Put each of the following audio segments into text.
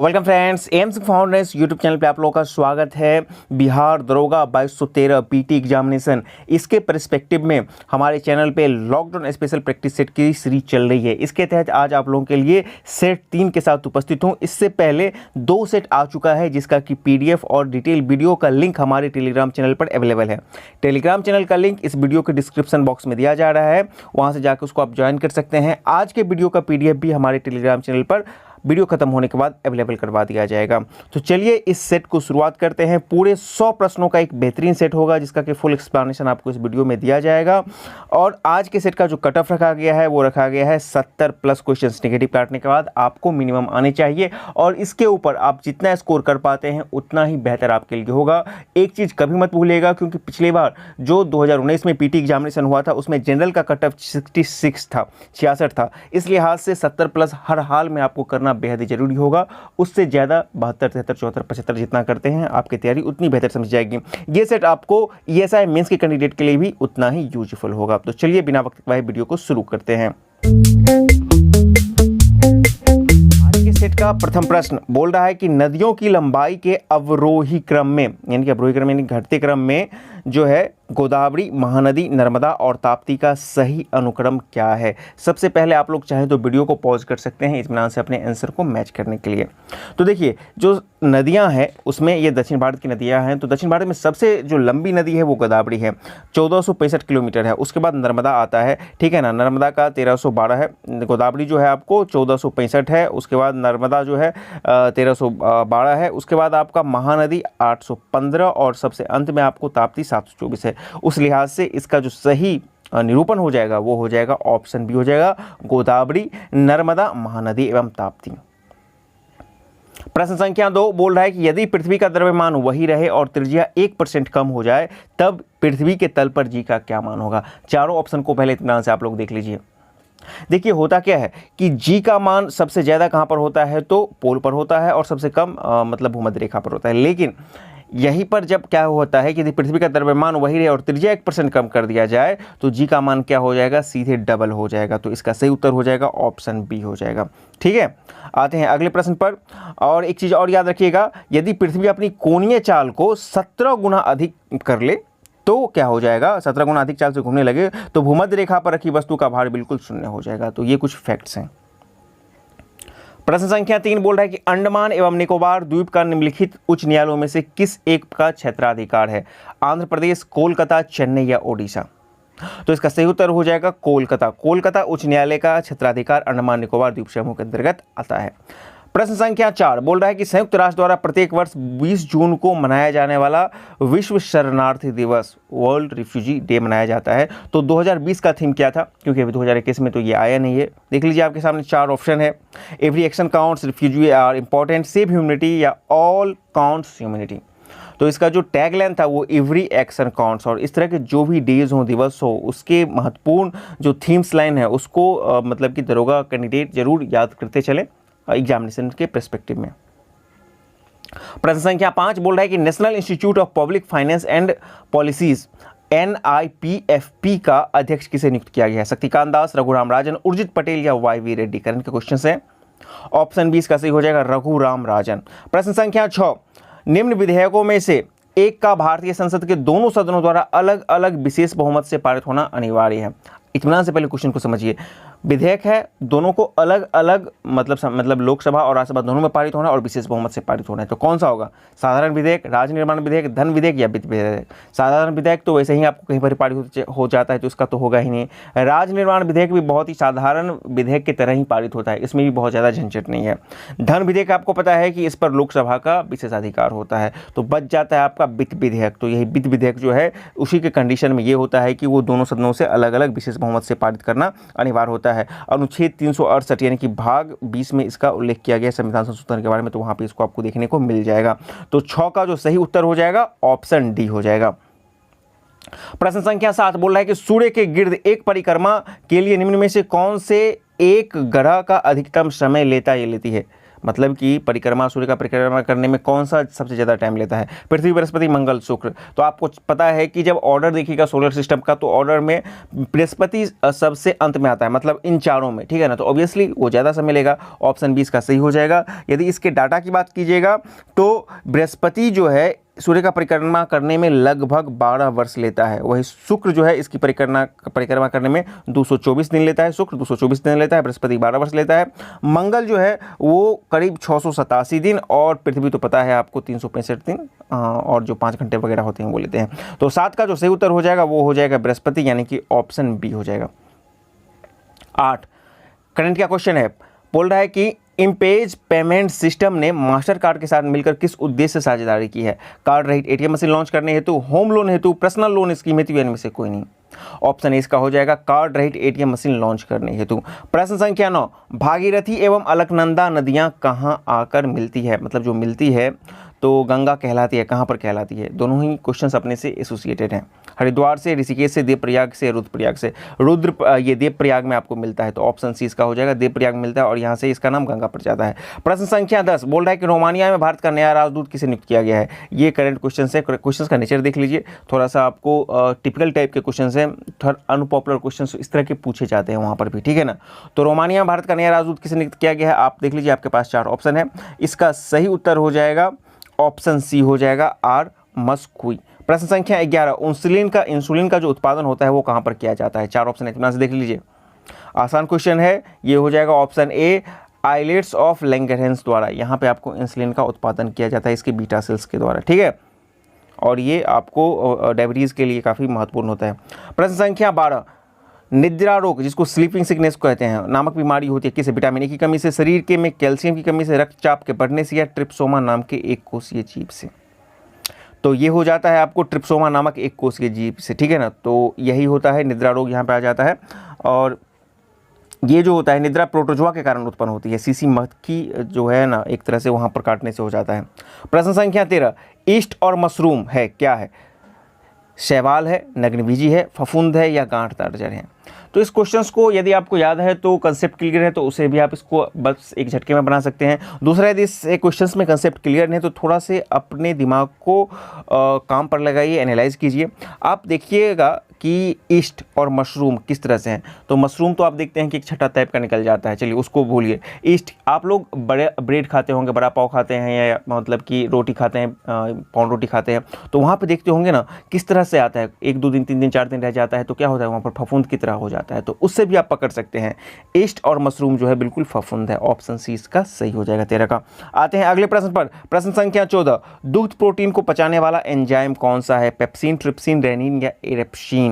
Welcome friends, AIIMS foundation YouTube channel पे आप लोगों का स्वागत है। बिहार दरोगा 2213 पीटी एग्जामिनेशन, इसके पर्सपेक्टिव में हमारे चैनल पे लॉकडाउन स्पेशल प्रैक्टिस सेट की सीरीज चल रही है। इसके तहत आज आप लोगों के लिए सेट 3 के साथ उपस्थित हूँ। इससे पहले 2 सेट आ चुका है जिसका कि पीडीएफ और डिटेल वीडियो का लिंक हमारे टेलीग्राम चैनल पर अवेलेबल है। टेलीग्राम चैनल का लिंक इस वीडियो के डिस्क्रिप्शन बॉक्स में दिया जा रहा है, वहाँ से जाकर उसको आप ज्वाइन कर सकते हैं। आज के वीडियो का पीडीएफ भी हमारे टेलीग्राम चैनल पर वीडियो खत्म होने के बाद अवेलेबल करवा दिया जाएगा। तो चलिए इस सेट को शुरुआत करते हैं। पूरे 100 प्रश्नों का एक बेहतरीन सेट होगा जिसका कि फुल एक्सप्लेनेशन आपको इस वीडियो में दिया जाएगा। और आज के सेट का जो कट ऑफ रखा गया है वो रखा गया है 70 प्लस क्वेश्चंस। नेगेटिव काटने के बाद आपको मिनिमम आने चाहिए और इसके ऊपर आप जितना स्कोर कर पाते हैं उतना ही बेहतर आपके लिए होगा। एक चीज़ कभी मत भूलिएगा, क्योंकि पिछली बार जो 2019 में पीटी एग्जामिनेशन हुआ था उसमें जनरल का कट ऑफ 66 था, 66 था। इस लिहाज से 70 प्लस हर हाल में आपको करना बेहद ही जरूरी होगा। उससे ज़्यादा 72, 73, 74, 75 जितना करते हैं आपकी तैयारी उतनी बेहतर समझ जाएगी। ये सेट आपको ईएसआई मेंस के कैंडिडेट के लिए भी उतना ही यूजफुल होगा। तो चलिए बिना वक्त गवाए वीडियो को शुरू करते हैं। आज के सेट का प्रथम प्रश्न बोल रहा है कि नदियों की लंबाई के अवरोही क्रम में, यानी कि अवरोही क्रम यानी घटते क्रम में जो है गोदावरी, महानदी, नर्मदा और ताप्ती का सही अनुक्रम क्या है। सबसे पहले आप लोग चाहें तो वीडियो को पॉज कर सकते हैं इत्मीनान से अपने आंसर को मैच करने के लिए। तो देखिए जो नदियां हैं उसमें ये दक्षिण भारत की नदियां हैं। तो दक्षिण भारत में सबसे जो लंबी नदी है वो गोदावरी है, 1465 किलोमीटर है। उसके बाद नर्मदा आता है, ठीक है ना। नर्मदा का 1312 है, गोदावरी जो है आपको 1465 है। उसके बाद नर्मदा जो है 1312 है। उसके बाद आपका महानदी 815 और सबसे अंत में आपको ताप्ती 724 है। उस लिहाज से इसका जो सही निरूपण हो जाएगा वो हो जाएगा ऑप्शन बी हो जाएगा, गोदावरी, नर्मदा, महानदी एवं ताप्ती। प्रश्न संख्या 2 बोल रहा है कि यदि पृथ्वी का द्रव्यमान वही रहे और त्रिज्या 1% कम हो जाए तब पृथ्वी के तल पर जी का क्या मान होगा। चारों ऑप्शन को पहले इत्मीनान से आप लोग देख लीजिए। देखिए होता क्या है कि जी का मान सबसे ज़्यादा कहाँ पर होता है तो पोल पर होता है और सबसे कम मतलब भूमध्य रेखा पर होता है। लेकिन यहीं पर जब क्या होता है कि यदि पृथ्वी का द्रव्यमान वही रहे और त्रिज्या 1% कम कर दिया जाए तो जी का मान क्या हो जाएगा, सीधे डबल हो जाएगा। तो इसका सही उत्तर हो जाएगा ऑप्शन बी हो जाएगा। ठीक है, आते हैं अगले प्रश्न पर। और एक चीज़ और याद रखिएगा, यदि पृथ्वी अपनी कोणीय चाल को 17 गुना अधिक कर ले तो क्या हो जाएगा, 17 गुना अधिक चाल से घूमने लगे तो भूमध्य रेखा पर रखी वस्तु का भार बिल्कुल शून्य हो जाएगा। तो ये कुछ फैक्ट्स हैं। प्रश्न संख्या 3 बोल रहा है कि अंडमान एवं निकोबार द्वीप का निम्नलिखित उच्च न्यायालयों में से किस एक का क्षेत्राधिकार है। आंध्र प्रदेश, कोलकाता, चेन्नई या ओडिशा। तो इसका सही उत्तर हो जाएगा कोलकाता। कोलकाता उच्च न्यायालय का क्षेत्राधिकार अंडमान निकोबार द्वीप समूह के अंतर्गत आता है। प्रश्न संख्या 4 बोल रहा है कि संयुक्त राष्ट्र द्वारा प्रत्येक वर्ष 20 जून को मनाया जाने वाला विश्व शरणार्थी दिवस, वर्ल्ड रिफ्यूजी डे मनाया जाता है। तो 2020 का थीम क्या था, क्योंकि अभी 2021 में तो ये आया नहीं है। देख लीजिए आपके सामने 4 ऑप्शन है। Every action counts, refugee are important, save humanity या ऑल काउंट्स ह्यूमैनिटी। तो इसका जो टैगलाइन था वो एवरी एक्शन काउंट्स। और इस तरह के जो भी डेज हो, दिवस हो, उसके महत्वपूर्ण जो थीम्स लाइन है उसको मतलब कि दरोगा कैंडिडेट जरूर याद करते चले एग्जामिनेशन के पर्सपेक्टिव में। प्रश्न संख्या 5 बोल रहा है कि national institute of public finance and policies NIPFP का अध्यक्ष किसे नियुक्त किया गया है। शक्तिकांत दास, रघुराम राजन, उर्जित पटेल या वाईवी रेड्डी। करंट के क्वेश्चन है। ऑप्शन 20 का सही हो जाएगा रघुराम राजन। प्रश्न संख्या 6 निम्न विधेयकों में से एक का भारतीय संसद के दोनों सदनों द्वारा अलग अलग विशेष बहुमत से पारित होना अनिवार्य है। इत्मीनान से पहले क्वेश्चन को समझिए। विधेयक है, दोनों को अलग अलग मतलब लोकसभा और राज्यसभा दोनों में पारित होना और विशेष बहुमत से पारित होना है। तो कौन सा होगा, साधारण विधेयक, राज्य निर्माण विधेयक, धन विधेयक या वित्त विधेयक। साधारण विधेयक तो वैसे ही आपको कहीं पर पारित हो जाता है तो उसका तो होगा ही नहीं। राज्य निर्माण विधेयक भी बहुत ही साधारण विधेयक की तरह ही पारित होता है, इसमें भी बहुत ज़्यादा झंझट नहीं है। धन विधेयक आपको पता है कि इस पर लोकसभा का विशेषाधिकार होता है। तो बच जाता है आपका वित्त विधेयक। तो यही वित्त विधेयक जो है उसी के कंडीशन में ये होता है कि वो दोनों सदनों से अलग अलग विशेष बहुमत से पारित करना अनिवार्य होता है। अनुच्छेद 368 यानी कि भाग 20 में इसका उल्लेख किया गया संविधान संशोधन के बारे में, तो वहां पे इसको आपको देखने को मिल जाएगा। तो 6 का जो सही उत्तर हो जाएगा ऑप्शन डी हो जाएगा। प्रश्न संख्या 7 बोल रहा है कि सूर्य के गिर्द एक परिक्रमा के लिए निम्न में से कौन से एक ग्रह का अधिकतम समय लेता या लेती है। मतलब कि परिक्रमा, सूर्य का परिक्रमा करने में कौन सा सबसे ज़्यादा टाइम लेता है? पृथ्वी, बृहस्पति, मंगल, शुक्र। तो आपको पता है कि जब ऑर्डर देखिएगा सोलर सिस्टम का, तो ऑर्डर में बृहस्पति सबसे अंत में आता है, मतलब इन चारों में, ठीक है ना। तो ऑब्वियसली वो ज़्यादा समय लेगा, ऑप्शन बी इसका सही हो जाएगा। यदि इसके डाटा की बात कीजिएगा तो बृहस्पति जो है सूर्य का परिक्रमा करने में लगभग 12 वर्ष लेता है, वही शुक्र जो है इसकी परिक्रमा करने में 224 दिन लेता है, शुक्र 224 दिन लेता है, बृहस्पति 12 वर्ष लेता है, मंगल जो है वो करीब 687 दिन, और पृथ्वी तो पता है आपको 365 दिन, और जो 5 घंटे वगैरह होते हैं वो लेते हैं। तो 7 का जो सही उत्तर हो जाएगा वो हो जाएगा बृहस्पति, यानी कि ऑप्शन बी हो जाएगा। 8 करंट का क्वेश्चन है, बोल रहा है कि इम्पेज पेमेंट सिस्टम ने मास्टर कार्ड के साथ मिलकर किस उद्देश्य से साझेदारी की है? कार्ड रहित एटीएम मशीन लॉन्च करने हेतु, होम लोन हेतु, पर्सनल लोन स्कीम हेतु, इनमें से कोई नहीं। ऑप्शन ए इसका हो जाएगा कार्ड रहित एटीएम मशीन लॉन्च करने हेतु। प्रश्न संख्या 9, भागीरथी एवं अलकनंदा नदियां कहां आकर मिलती है? मतलब जो मिलती है तो गंगा कहलाती है, कहाँ पर कहलाती है? दोनों ही क्वेश्चंस अपने से एसोसिएटेड हैं। हरिद्वार से, ऋषिकेश से, देवप्रयाग से, रुद्रप्रयाग से। ये देवप्रयाग में आपको मिलता है, तो ऑप्शन सी इसका हो जाएगा, देवप्रयाग मिलता है और यहाँ से इसका नाम गंगा पड़ जाता है। प्रश्न संख्या 10 बोल रहा है कि रोमानिया में भारत का नया राजदूत किसे नियुक्त किया गया है? ये करंट क्वेश्चन है, क्वेश्चन का नेचर देख लीजिए, थोड़ा सा आपको टिपिकल टाइप के क्वेश्चन है, थोड़ा अनपॉपुलर क्वेश्चन इस तरह के पूछे जाते हैं वहाँ पर भी, ठीक है ना। तो रोमानिया में भारत का नया राजदूत किसे नियुक्त किया गया है? आप देख लीजिए, आपके पास 4 ऑप्शन है, इसका सही उत्तर हो जाएगा ऑप्शन सी हो जाएगा, आर मस्कुई। प्रश्न संख्या 11, इंसुलिन का जो उत्पादन होता है वो कहाँ पर किया जाता है? 4 ऑप्शन है, इतना से देख लीजिए, आसान क्वेश्चन है, ये हो जाएगा option A, islets of Langerhans द्वारा। यहाँ पे आपको इंसुलिन का उत्पादन किया जाता है इसके बीटा सेल्स के द्वारा, ठीक है, और ये आपको डायबिटीज़ के लिए काफ़ी महत्वपूर्ण होता है। प्रश्न संख्या 12, निद्रा रोग जिसको स्लीपिंग सिकनेस कहते हैं नामक बीमारी होती है किसे? विटामिन ए की कमी से, शरीर के में कैल्शियम की कमी से, रक्तचाप के बढ़ने से, या ट्रिप्सोमा नाम के एक कोषीय जीव से। तो ये हो जाता है आपको ट्रिप्सोमा नामक एक कोषीय जीव से, ठीक है ना। तो यही होता है निद्रा रोग, यहाँ पे आ जाता है, और ये जो होता है निद्रा प्रोटोजोआ के कारण उत्पन्न होती है, सीसी मक्खी जो है ना एक तरह से वहाँ पर काटने से हो जाता है। प्रश्न संख्या 13, ईस्ट और मशरूम है क्या है? शैवाल है, नग्नबीजी है, फफूंद है, या गांठ तर्जर है? तो इस क्वेश्चंस को यदि आपको याद है तो कंसेप्ट क्लियर है तो उसे भी आप इसको बस एक झटके में बना सकते हैं। दूसरा, यदि इस क्वेश्चंस में कंसेप्ट क्लियर नहीं है तो थोड़ा से अपने दिमाग को काम पर लगाइए, एनालाइज कीजिए। आप देखिएगा कि ईस्ट और मशरूम किस तरह से हैं। तो मशरूम तो आप देखते हैं कि एक छठा टाइप का निकल जाता है, चलिए उसको भूलिए। ईस्ट, आप लोग बड़े ब्रेड खाते होंगे, बड़ा पाव खाते हैं, या मतलब कि रोटी खाते हैं, पाउंड रोटी खाते हैं, तो वहाँ पे देखते होंगे ना किस तरह से आता है, 1 2 दिन 3 दिन 4 दिन रह जाता है, तो क्या होता है वहाँ पर फफूंद की तरह हो जाता है, तो उससे भी आप पकड़ सकते हैं। ईस्ट और मशरूम जो है बिल्कुल फफूंद है, ऑप्शन सी इसका सही हो जाएगा 13 का। आते हैं अगले प्रश्न पर, प्रश्न संख्या 14, दुग्ध प्रोटीन को पचाने वाला एंजाइम कौन सा है? पेप्सिन, ट्रिप्सिन, रेनिन, या एरेप्सिन?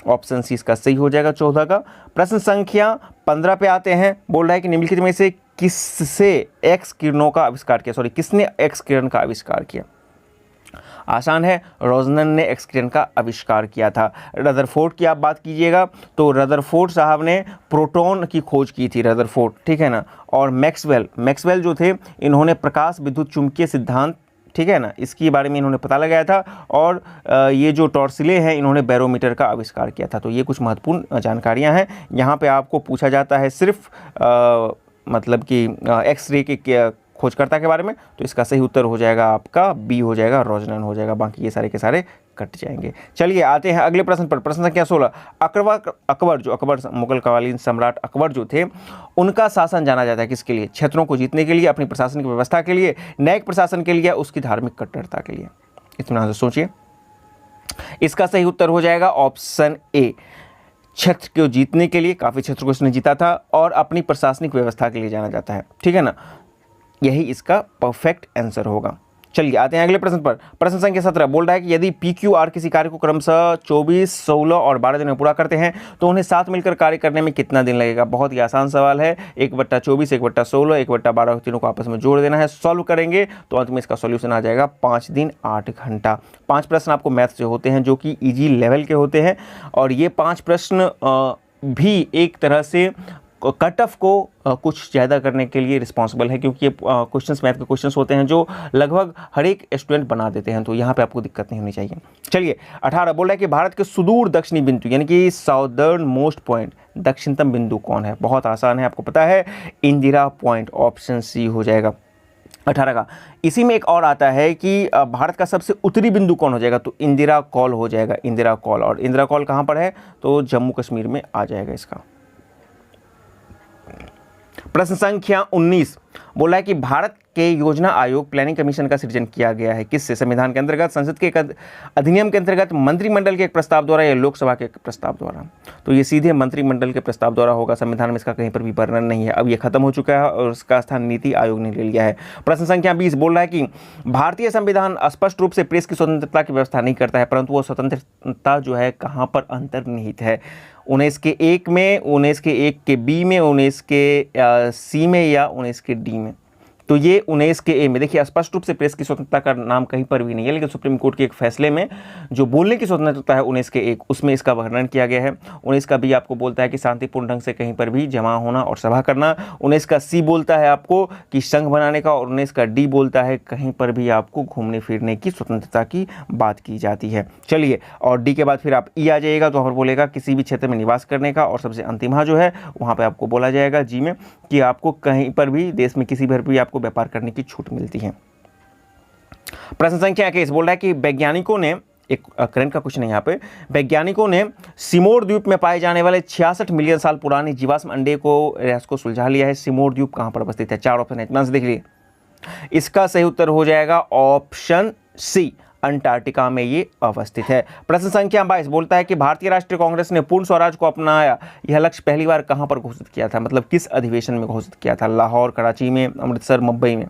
ऑप्शन सी इसका सही हो जाएगा 14 का। प्रश्न संख्या 15 पे आते हैं, बोल रहा है कि निम्नलिखित में से किसने एक्स किरण का आविष्कार किया? आसान है, रोजनन ने एक्स किरण का आविष्कार किया था। रदरफोर्ड की आप बात कीजिएगा तो रदरफोर्ड साहब ने प्रोटॉन की खोज की थी, रदरफोर्ड, ठीक है ना। और मैक्सवेल जो थे, इन्होंने प्रकाश विद्युत चुंबकीय सिद्धांत, ठीक है ना, इसके बारे में इन्होंने पता लगाया था। और ये जो टॉर्सिले हैं, इन्होंने बैरोमीटर का आविष्कार किया था। तो ये कुछ महत्वपूर्ण जानकारियां हैं। यहाँ पे आपको पूछा जाता है सिर्फ मतलब कि एक्सरे के खोजकर्ता के बारे में, तो इसका सही उत्तर हो जाएगा आपका बी हो जाएगा, रोजनन हो जाएगा, बाकी ये सारे के सारे कट जाएंगे। चलिए आते हैं अगले प्रश्न पर, प्रश्न संख्या 16, अकबर मुगल सम्राट अकबर जो थे, उनका शासन जाना जाता है किसके लिए? क्षेत्रों को जीतने के लिए, अपनी प्रशासनिक व्यवस्था के लिए, न्यायिक प्रशासन के लिए, उसकी धार्मिक कट्टरता के लिए? इतना से सोचिए, इसका सही उत्तर हो जाएगा ऑप्शन ए, क्षेत्र को जीतने के लिए, काफ़ी क्षेत्र को इसने जीता था, और अपनी प्रशासनिक व्यवस्था के लिए जाना जाता है, ठीक है ना। यही इसका परफेक्ट आंसर होगा। चलिए आते हैं अगले प्रश्न पर, प्रश्न संख्या 17 बोल रहा है कि यदि PQR किसी कार्य को क्रमशः 24, 16 और 12 दिन में पूरा करते हैं तो उन्हें साथ मिलकर कार्य करने में कितना दिन लगेगा? बहुत ही आसान सवाल है, 1/24, 1/16, 1/12 तीनों को आपस में जोड़ देना है, सॉल्व करेंगे तो अंत में इसका सॉल्यूशन आ जाएगा 5 दिन 8 घंटा। 5 प्रश्न आपको मैथ से होते हैं जो कि ईजी लेवल के होते हैं, और ये 5 प्रश्न भी एक तरह से कट ऑफ को कुछ ज़्यादा करने के लिए रिस्पॉन्सिबल है, क्योंकि ये क्वेश्चंस मैथ के क्वेश्चंस होते हैं जो लगभग हर एक स्टूडेंट बना देते हैं, तो यहाँ पे आपको दिक्कत नहीं होनी चाहिए। चलिए 18 बोल रहा है कि भारत के सुदूर दक्षिणी बिंदु यानी कि साउदर्न मोस्ट पॉइंट, दक्षिणतम बिंदु कौन है? बहुत आसान है, आपको पता है, इंदिरा पॉइंट, ऑप्शन सी हो जाएगा। 18 का। इसी में एक और आता है कि भारत का सबसे उत्तरी बिंदु कौन हो जाएगा, तो इंदिरा कॉल हो जाएगा, इंदिरा कॉल। और इंदिरा कॉल कहाँ पर है, तो जम्मू कश्मीर में आ जाएगा इसका। प्रश्न संख्या 19 बोला है कि भारत के योजना आयोग प्लानिंग कमीशन का सृजन किया गया है किससे, संविधान के अंतर्गत, संसद के एक अधिनियम के अंतर्गत, मंत्रिमंडल के एक प्रस्ताव द्वारा या लोकसभा के एक प्रस्ताव द्वारा। तो ये सीधे मंत्रिमंडल के प्रस्ताव द्वारा होगा, संविधान में इसका कहीं पर भी वर्णन नहीं है। अब ये खत्म हो चुका है और इसका स्थान नीति आयोग ने ले लिया है। प्रश्न संख्या 20 बोल रहा है कि भारतीय संविधान स्पष्ट रूप से प्रेस की स्वतंत्रता की व्यवस्था नहीं करता है, परंतु वो स्वतंत्रता जो है कहाँ पर अंतर्निहित है, 19 के 1 में, 19 के 1 के बी में, 19 के सी में या 19 के डी में। तो ये 19 के ए में देखिए स्पष्ट रूप से प्रेस की स्वतंत्रता का नाम कहीं पर भी नहीं है, लेकिन सुप्रीम कोर्ट के एक फैसले में जो बोलने की स्वतंत्रता है 19 के 1 उसमें इसका वर्णन किया गया है। 19 का बी आपको बोलता है कि शांतिपूर्ण ढंग से कहीं पर भी जमा होना और सभा करना। 19 का सी बोलता है आपको कि संघ बनाने का, और 19 का डी बोलता है कहीं पर भी आपको घूमने फिरने की स्वतंत्रता की बात की जाती है। चलिए, और डी के बाद फिर आप ई आ जाइएगा, तो वहाँ पर बोलेगा किसी भी क्षेत्र में निवास करने का, और सबसे अंतिम जो है वहाँ पर आपको बोला जाएगा जी में कि आपको कहीं पर भी देश में किसी पर भी आपको व्यापार करने की छूट मिलती है। प्रश्न संख्या 21 बोल रहा है कि वैज्ञानिकों ने, एक करंट का क्वेश्चन है यहाँ पे, वैज्ञानिकों ने सिमोर द्वीप में पाए जाने वाले 66 मिलियन साल पुराने जीवाश्म अंडे को सुलझा लिया है। सिमोर द्वीप कहां पर अवस्थित है, 4 ऑप्शन है, इतना से देख लीजिए। इसका सही उत्तर हो जाएगा ऑप्शन सी, अंटार्कटिका में ये अवस्थित है। प्रश्न संख्या 22 बोलता है कि भारतीय राष्ट्रीय कांग्रेस ने पूर्ण स्वराज को अपनाया, यह लक्ष्य पहली बार कहां पर घोषित किया था, मतलब किस अधिवेशन में घोषित किया था, लाहौर, कराची में, अमृतसर, मुंबई में।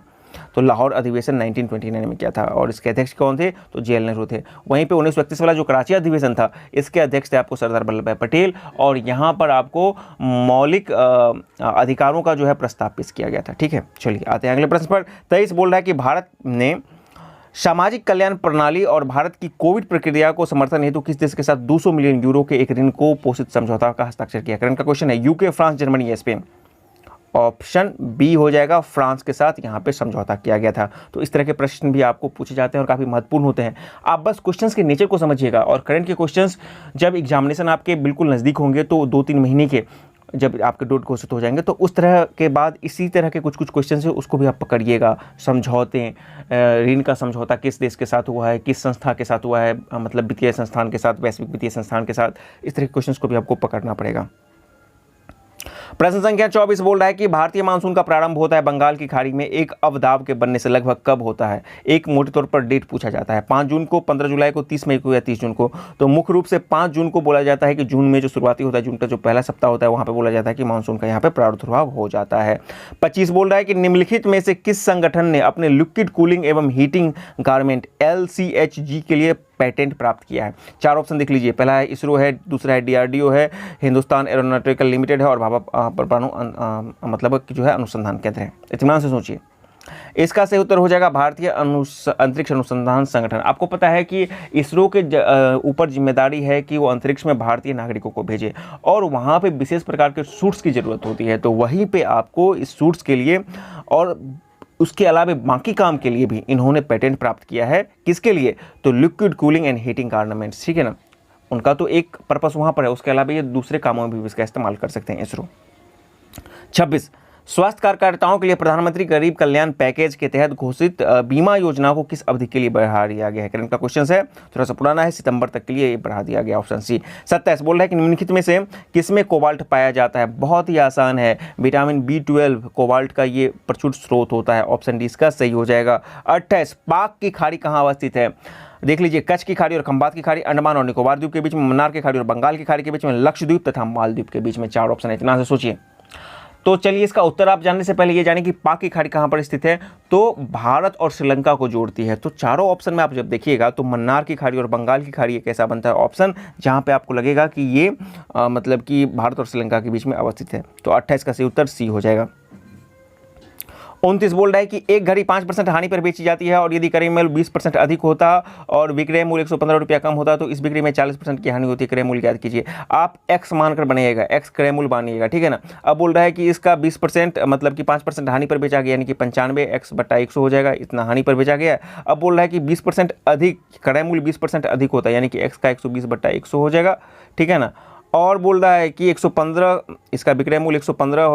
तो लाहौर अधिवेशन 1929 में किया था, और इसके अध्यक्ष कौन थे, तो जेएल नेहरू थे। वहीं पे 1931 वाला जो कराची अधिवेशन था, इसके अध्यक्ष थे आपको सरदार वल्लभ भाई पटेल, और यहाँ पर आपको मौलिक अधिकारों का जो है प्रस्ताव पेश किया गया था। ठीक है, चलिए आते हैं अगले प्रश्न पर। 23 बोल रहा है कि भारत ने सामाजिक कल्याण प्रणाली और भारत की कोविड प्रक्रिया को समर्थन हेतु किस देश के साथ 200 मिलियन यूरो के एक ऋण को पोषित समझौता का हस्ताक्षर किया। करंट का क्वेश्चन है, यूके, फ्रांस, जर्मनी या स्पेन। ऑप्शन बी हो जाएगा, फ्रांस के साथ यहाँ पे समझौता किया गया था। तो इस तरह के प्रश्न भी आपको पूछे जाते हैं और काफ़ी महत्वपूर्ण होते हैं। आप बस क्वेश्चंस के नेचर को समझिएगा, और करंट के क्वेश्चंस जब एग्जामिनेशन आपके बिल्कुल नज़दीक होंगे, तो 2-3 महीने के जब आपके डोट घोषित हो जाएंगे, तो उस तरह के बाद इसी तरह के कुछ क्वेश्चन है उसको भी आप पकड़िएगा। समझौते, ऋण का समझौता किस देश के साथ हुआ है, किस संस्था के साथ हुआ है, मतलब वित्तीय संस्थान के साथ, वैश्विक वित्तीय संस्थान के साथ, इस तरह के क्वेश्चन को भी आपको पकड़ना पड़ेगा। प्रश्न संख्या 24 बोल रहा है कि भारतीय मानसून का प्रारंभ होता है बंगाल की खाड़ी में एक अवदाब के बनने से लगभग कब होता है। एक मोटे तौर पर डेट पूछा जाता है, 5 जून को, 15 जुलाई को, 30 मई को या 30 जून को। तो मुख्य रूप से 5 जून को बोला जाता है कि जून में जो शुरुआती होता है, जून का जो पहला सप्ताह होता है, वहां पर बोला जाता है कि मानसून का यहाँ पे प्रादुर्भाव हो जाता है। 25 बोल रहा है कि निम्नलिखित में से किस संगठन ने अपने लिक्विड कूलिंग एवं हीटिंग गारमेंट LCHG के लिए पेटेंट प्राप्त किया है। 4 ऑप्शन देख लीजिए, पहला है इसरो है, दूसरा है DRDO है, हिंदुस्तान एरोनॉटिकल लिमिटेड है, और भाभा परमाणु मतलब जो है अनुसंधान केंद्र है। इत्मीनान से सोचिए, इसका सही उत्तर हो जाएगा भारतीय अंतरिक्ष अनुसंधान संगठन। आपको पता है कि इसरो के ऊपर जिम्मेदारी है कि वो अंतरिक्ष में भारतीय नागरिकों को भेजे, और वहाँ पे विशेष प्रकार के सूट्स की ज़रूरत होती है। तो वहीं पे आपको इस सूट्स के लिए और उसके अलावा बाकी काम के लिए भी इन्होंने पेटेंट प्राप्त किया है। किसके लिए, तो liquid cooling and heating garments, ठीक है ना। उनका तो एक पर्पस वहाँ पर है, उसके अलावा ये दूसरे कामों में भी इसका इस्तेमाल कर सकते हैं इसरो। 26 स्वास्थ्य कार्यकर्ताओं के लिए प्रधानमंत्री गरीब कल्याण पैकेज के तहत घोषित बीमा योजना को किस अवधि के लिए बढ़ा दिया गया है। करंट का क्वेश्चन है, थोड़ा सा पुराना है, सितंबर तक के लिए ये बढ़ा दिया गया। Option C. 27 बोल रहा है कि निम्नलिखित में से किसमें कोबाल्ट पाया जाता है। बहुत ही आसान है, विटामिन B12 कोबाल्ट का ये प्रचुर स्रोत होता है। ऑप्शन डी इसका सही हो जाएगा। 28 पाक की खाड़ी कहाँ अवस्थित है। देख लीजिए, कच्छ की खाड़ी और खंबात की खाड़ी, अंडमान और निकोबार द्वीप के बीच में, मन्नार की खाड़ी और बंगाल की खाड़ी के बीच में, लक्षद्वीप तथा मालदीव के बीच में। 4 ऑप्शन है, इतना से सोचिए। तो चलिए, इसका उत्तर आप जानने से पहले ये जाने कि पाक की खाड़ी कहाँ पर स्थित है, तो भारत और श्रीलंका को जोड़ती है। तो चारों ऑप्शन में आप जब देखिएगा तो मन्नार की खाड़ी और बंगाल की खाड़ी एक ऐसा बनता है ऑप्शन जहाँ पे आपको लगेगा कि ये मतलब कि भारत और श्रीलंका के बीच में अवस्थित है। तो 28 का सही उत्तर सी हो जाएगा। 29 बोल रहा है कि एक घड़ी 5% हानि पर बेची जाती है, और यदि क्रय मूल्य 20% अधिक होता और विक्रय मूल्य 115 रुपया कम होता तो इस बिक्री में 40% की हानि होती है। क्रय मूल्य याद कीजिए, आप x मानकर बनेगा, x क्रय मूल्य मानिएगा, ठीक है ना। अब बोल रहा है कि इसका 20% मतलब कि 5% हानि पर बेचा गया, यानी कि 95 x/100 हो जाएगा, इतना हानि पर बेचा गया। अब बोल रहा है कि 20% अधिक, क्रय मूल्य 20% अधिक होता है, यानी कि x का 120/100 हो जाएगा, ठीक है ना। और बोल रहा है कि 115 इसका विक्रय मूल्य 115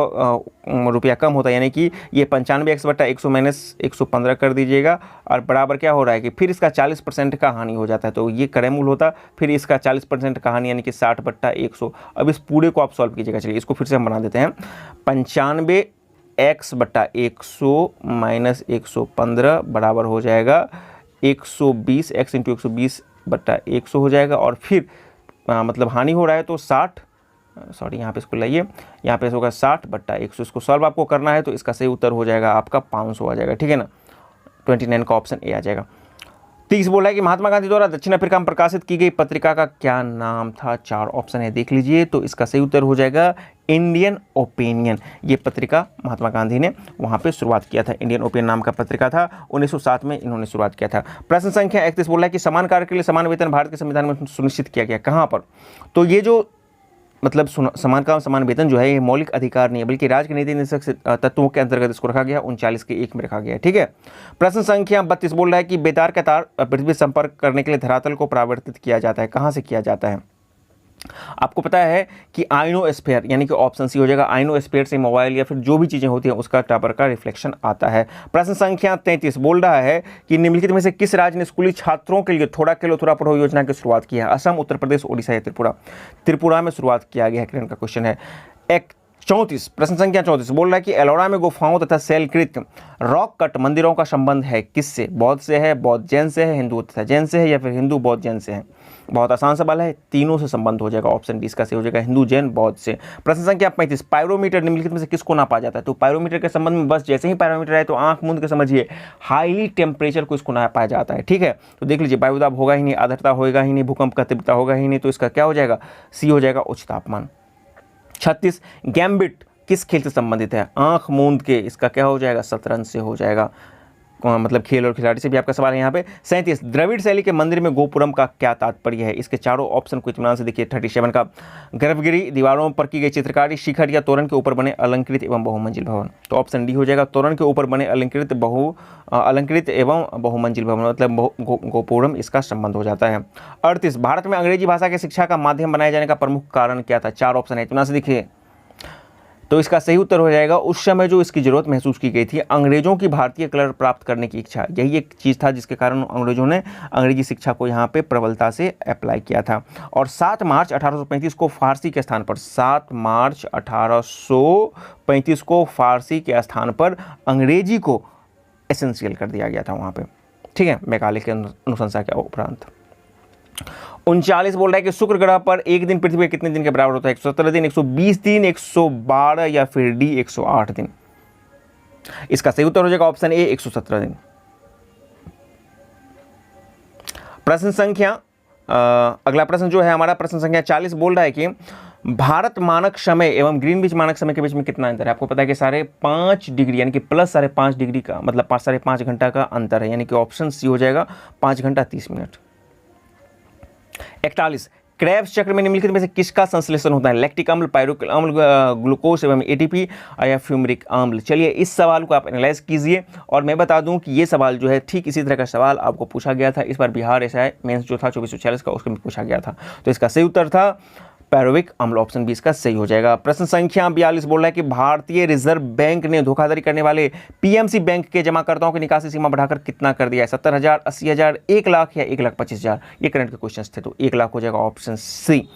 रुपया कम होता है, यानी कि ये 95x/100 माइनस 115 कर दीजिएगा और बराबर क्या हो रहा है कि फिर इसका 40% का हानि हो जाता है, तो ये क्रय मूल्य होता, फिर इसका 40% का हानि यानी कि 60/100। अब इस पूरे को आप सॉल्व कीजिएगा। चलिए इसको फिर से हम बना देते हैं। 95x/100 माइनस 115 बराबर हो जाएगा 120, x इंटू 120/100 हो जाएगा। और फिर मतलब हानि हो रहा है तो 60, सॉरी यहाँ पे इसको लाइए, यहाँ पे होगा 60/100। इसको सॉल्व आपको करना है तो इसका सही उत्तर हो जाएगा आपका 500 आ जाएगा, ठीक है ना। 29 का ऑप्शन ए आ जाएगा। 30 बोला है कि महात्मा गांधी द्वारा दक्षिण अफ्रीका में प्रकाशित की गई पत्रिका का क्या नाम था। 4 ऑप्शन है, देख लीजिए। तो इसका सही उत्तर हो जाएगा इंडियन ओपिनियन। ये पत्रिका महात्मा गांधी ने वहां पे शुरुआत किया था। इंडियन ओपिनियन नाम का पत्रिका था, 1907 में इन्होंने शुरुआत किया था। प्रश्न संख्या 31 बोला है कि समान कार्य के लिए समान वेतन भारत के संविधान में सुनिश्चित किया गया, कहां पर। तो ये जो मतलब समान काम समान वेतन जो है ये मौलिक अधिकार नहीं है, बल्कि राज्य के नीति निर्देशक तत्वों के अंतर्गत इसको रखा गया, 39 के 1 में रखा गया, ठीक है। प्रश्न संख्या 32 बोल रहा है कि बेतार का तार पृथ्वी संपर्क करने के लिए धरातल को परावर्तित किया जाता है, कहां से किया जाता है। आपको पता है कि आयनोस्फीयर, यानी कि ऑप्शन सी हो जाएगा। आयनोस्फीयर से मोबाइल या फिर जो भी चीजें होती हैं उसका टावर का रिफ्लेक्शन आता है। प्रश्न संख्या 33 बोल रहा है कि निम्नलिखित में से किस राज्य ने स्कूली छात्रों के लिए थोड़ा खेलो थोड़ा पढ़ो योजना की शुरुआत की है। असम, उत्तर प्रदेश, ओडिशा या त्रिपुरा। त्रिपुरा में शुरुआत किया गया है, किरण का क्वेश्चन है। 34 प्रश्न संख्या 34 बोल रहा है कि एलोरा में गुफाओं तथा शैलकृत रॉक कट मंदिरों का संबंध है किससे। बौद्ध से है, बौद्ध जैन से है, हिंदू तथा जैन से है, या फिर हिंदू बौद्ध जैन से है। बहुत आसान सवाल है, तीनों से संबंध हो जाएगा। ऑप्शन डी इसका सही हो जाएगा, हिंदू जैन बौद्ध से। प्रश्न संख्या 35 पायरोमीटर निम्नलिखित में से किसको नापा जाता है। तो पायरोमीटर के संबंध में बस जैसे ही पायरोमीटर है तो आंख मूंद के समझिए, हाईली टेम्परेचर को इसको नापा जाता है, ठीक है। तो देख लीजिए, वायुदाब होगा ही नहीं, आर्द्रता होगा ही नहीं, भूकंप का तीव्रता होगा ही नहीं, तो इसका क्या हो जाएगा, सी हो जाएगा, उच्च तापमान। 36 गैम्बिट किस खेल से संबंधित है। आंख मूंद के, इसका क्या हो जाएगा, शतरंज से हो जाएगा, मतलब खेल और खिलाड़ी से भी आपका सवाल है यहाँ पे। 37 द्रविड़ शैली के मंदिर में गोपुरम का क्या तात्पर्य है। इसके चारों ऑप्शन को इत्मीनान से देखिए। 37 का गर्भगिरी, दीवारों पर की गई चित्रकारी, शिखर या तोरण के ऊपर बने अलंकृत एवं बहुमंजिल भवन। तो ऑप्शन डी हो जाएगा, तोरण के ऊपर बने अलंकृत एवं बहुमंजिल भवन, मतलब गोपुरम इसका संबंध हो जाता है। 38 भारत में अंग्रेजी भाषा की शिक्षा का माध्यम बनाए जाने का प्रमुख कारण क्या था। 4 ऑप्शन है, इत्मीनान से देखिए। तो इसका सही उत्तर हो जाएगा, उस समय जो इसकी जरूरत महसूस की गई थी, अंग्रेजों की भारतीय कलर प्राप्त करने की इच्छा, यही एक चीज़ था जिसके कारण अंग्रेजों ने अंग्रेजी शिक्षा को यहाँ पे प्रबलता से अप्लाई किया था। और 7 मार्च 1835 को फारसी के स्थान पर, 7 मार्च 1835 को फारसी के स्थान पर अंग्रेजी को एसेंशियल कर दिया गया था वहाँ पे, ठीक है, मैकाले के अनुशंसा के उपरांत। 39 बोल रहा है कि शुक्र ग्रह पर एक दिन पृथ्वी के कितने दिन के बराबर होता है। 117 दिन, 120 दिन, 112 या फिर डी 108 दिन। इसका सही उत्तर हो जाएगा ऑप्शन ए 117 दिन। प्रश्न संख्या अगला प्रश्न जो है हमारा प्रश्न संख्या 40 बोल रहा है कि भारत मानक समय एवं ग्रीनविच मानक समय के बीच में कितना अंतर है। आपको पता है कि 5.5 डिग्री यानी कि प्लस 5.5 डिग्री का मतलब 5.5 घंटा का अंतर है, यानी कि ऑप्शन सी हो जाएगा 5 घंटा 30 मिनट। 41 क्रेब्स चक्र में निम्नलिखित में से किसका संश्लेषण होता है। लैक्टिक अम्ल, पायरुविक अम्ल, ग्लूकोज एवं एटीपी या फ्यूमरिक अम्ल। चलिए इस सवाल को आप एनालाइज कीजिए और मैं बता दूं कि ये सवाल जो है ठीक इसी तरह का सवाल आपको पूछा गया था। इस बार बिहार एसआई मेंस जो था 2446 का, उसमें पूछा गया था। तो इसका सही उत्तर था पायरुविक अम्ल, ऑप्शन बी इसका सही हो जाएगा। प्रश्न संख्या 42 बोल रहा है कि भारतीय रिजर्व बैंक ने धोखाधड़ी करने वाले पीएमसी बैंक के जमाकर्ताओं की निकासी सीमा बढ़ाकर कितना कर दिया है। 70,000, 80,000, 1 लाख या 1,25,000। ये करंट के क्वेश्चन थे, तो 1 लाख हो जाएगा ऑप्शन सी।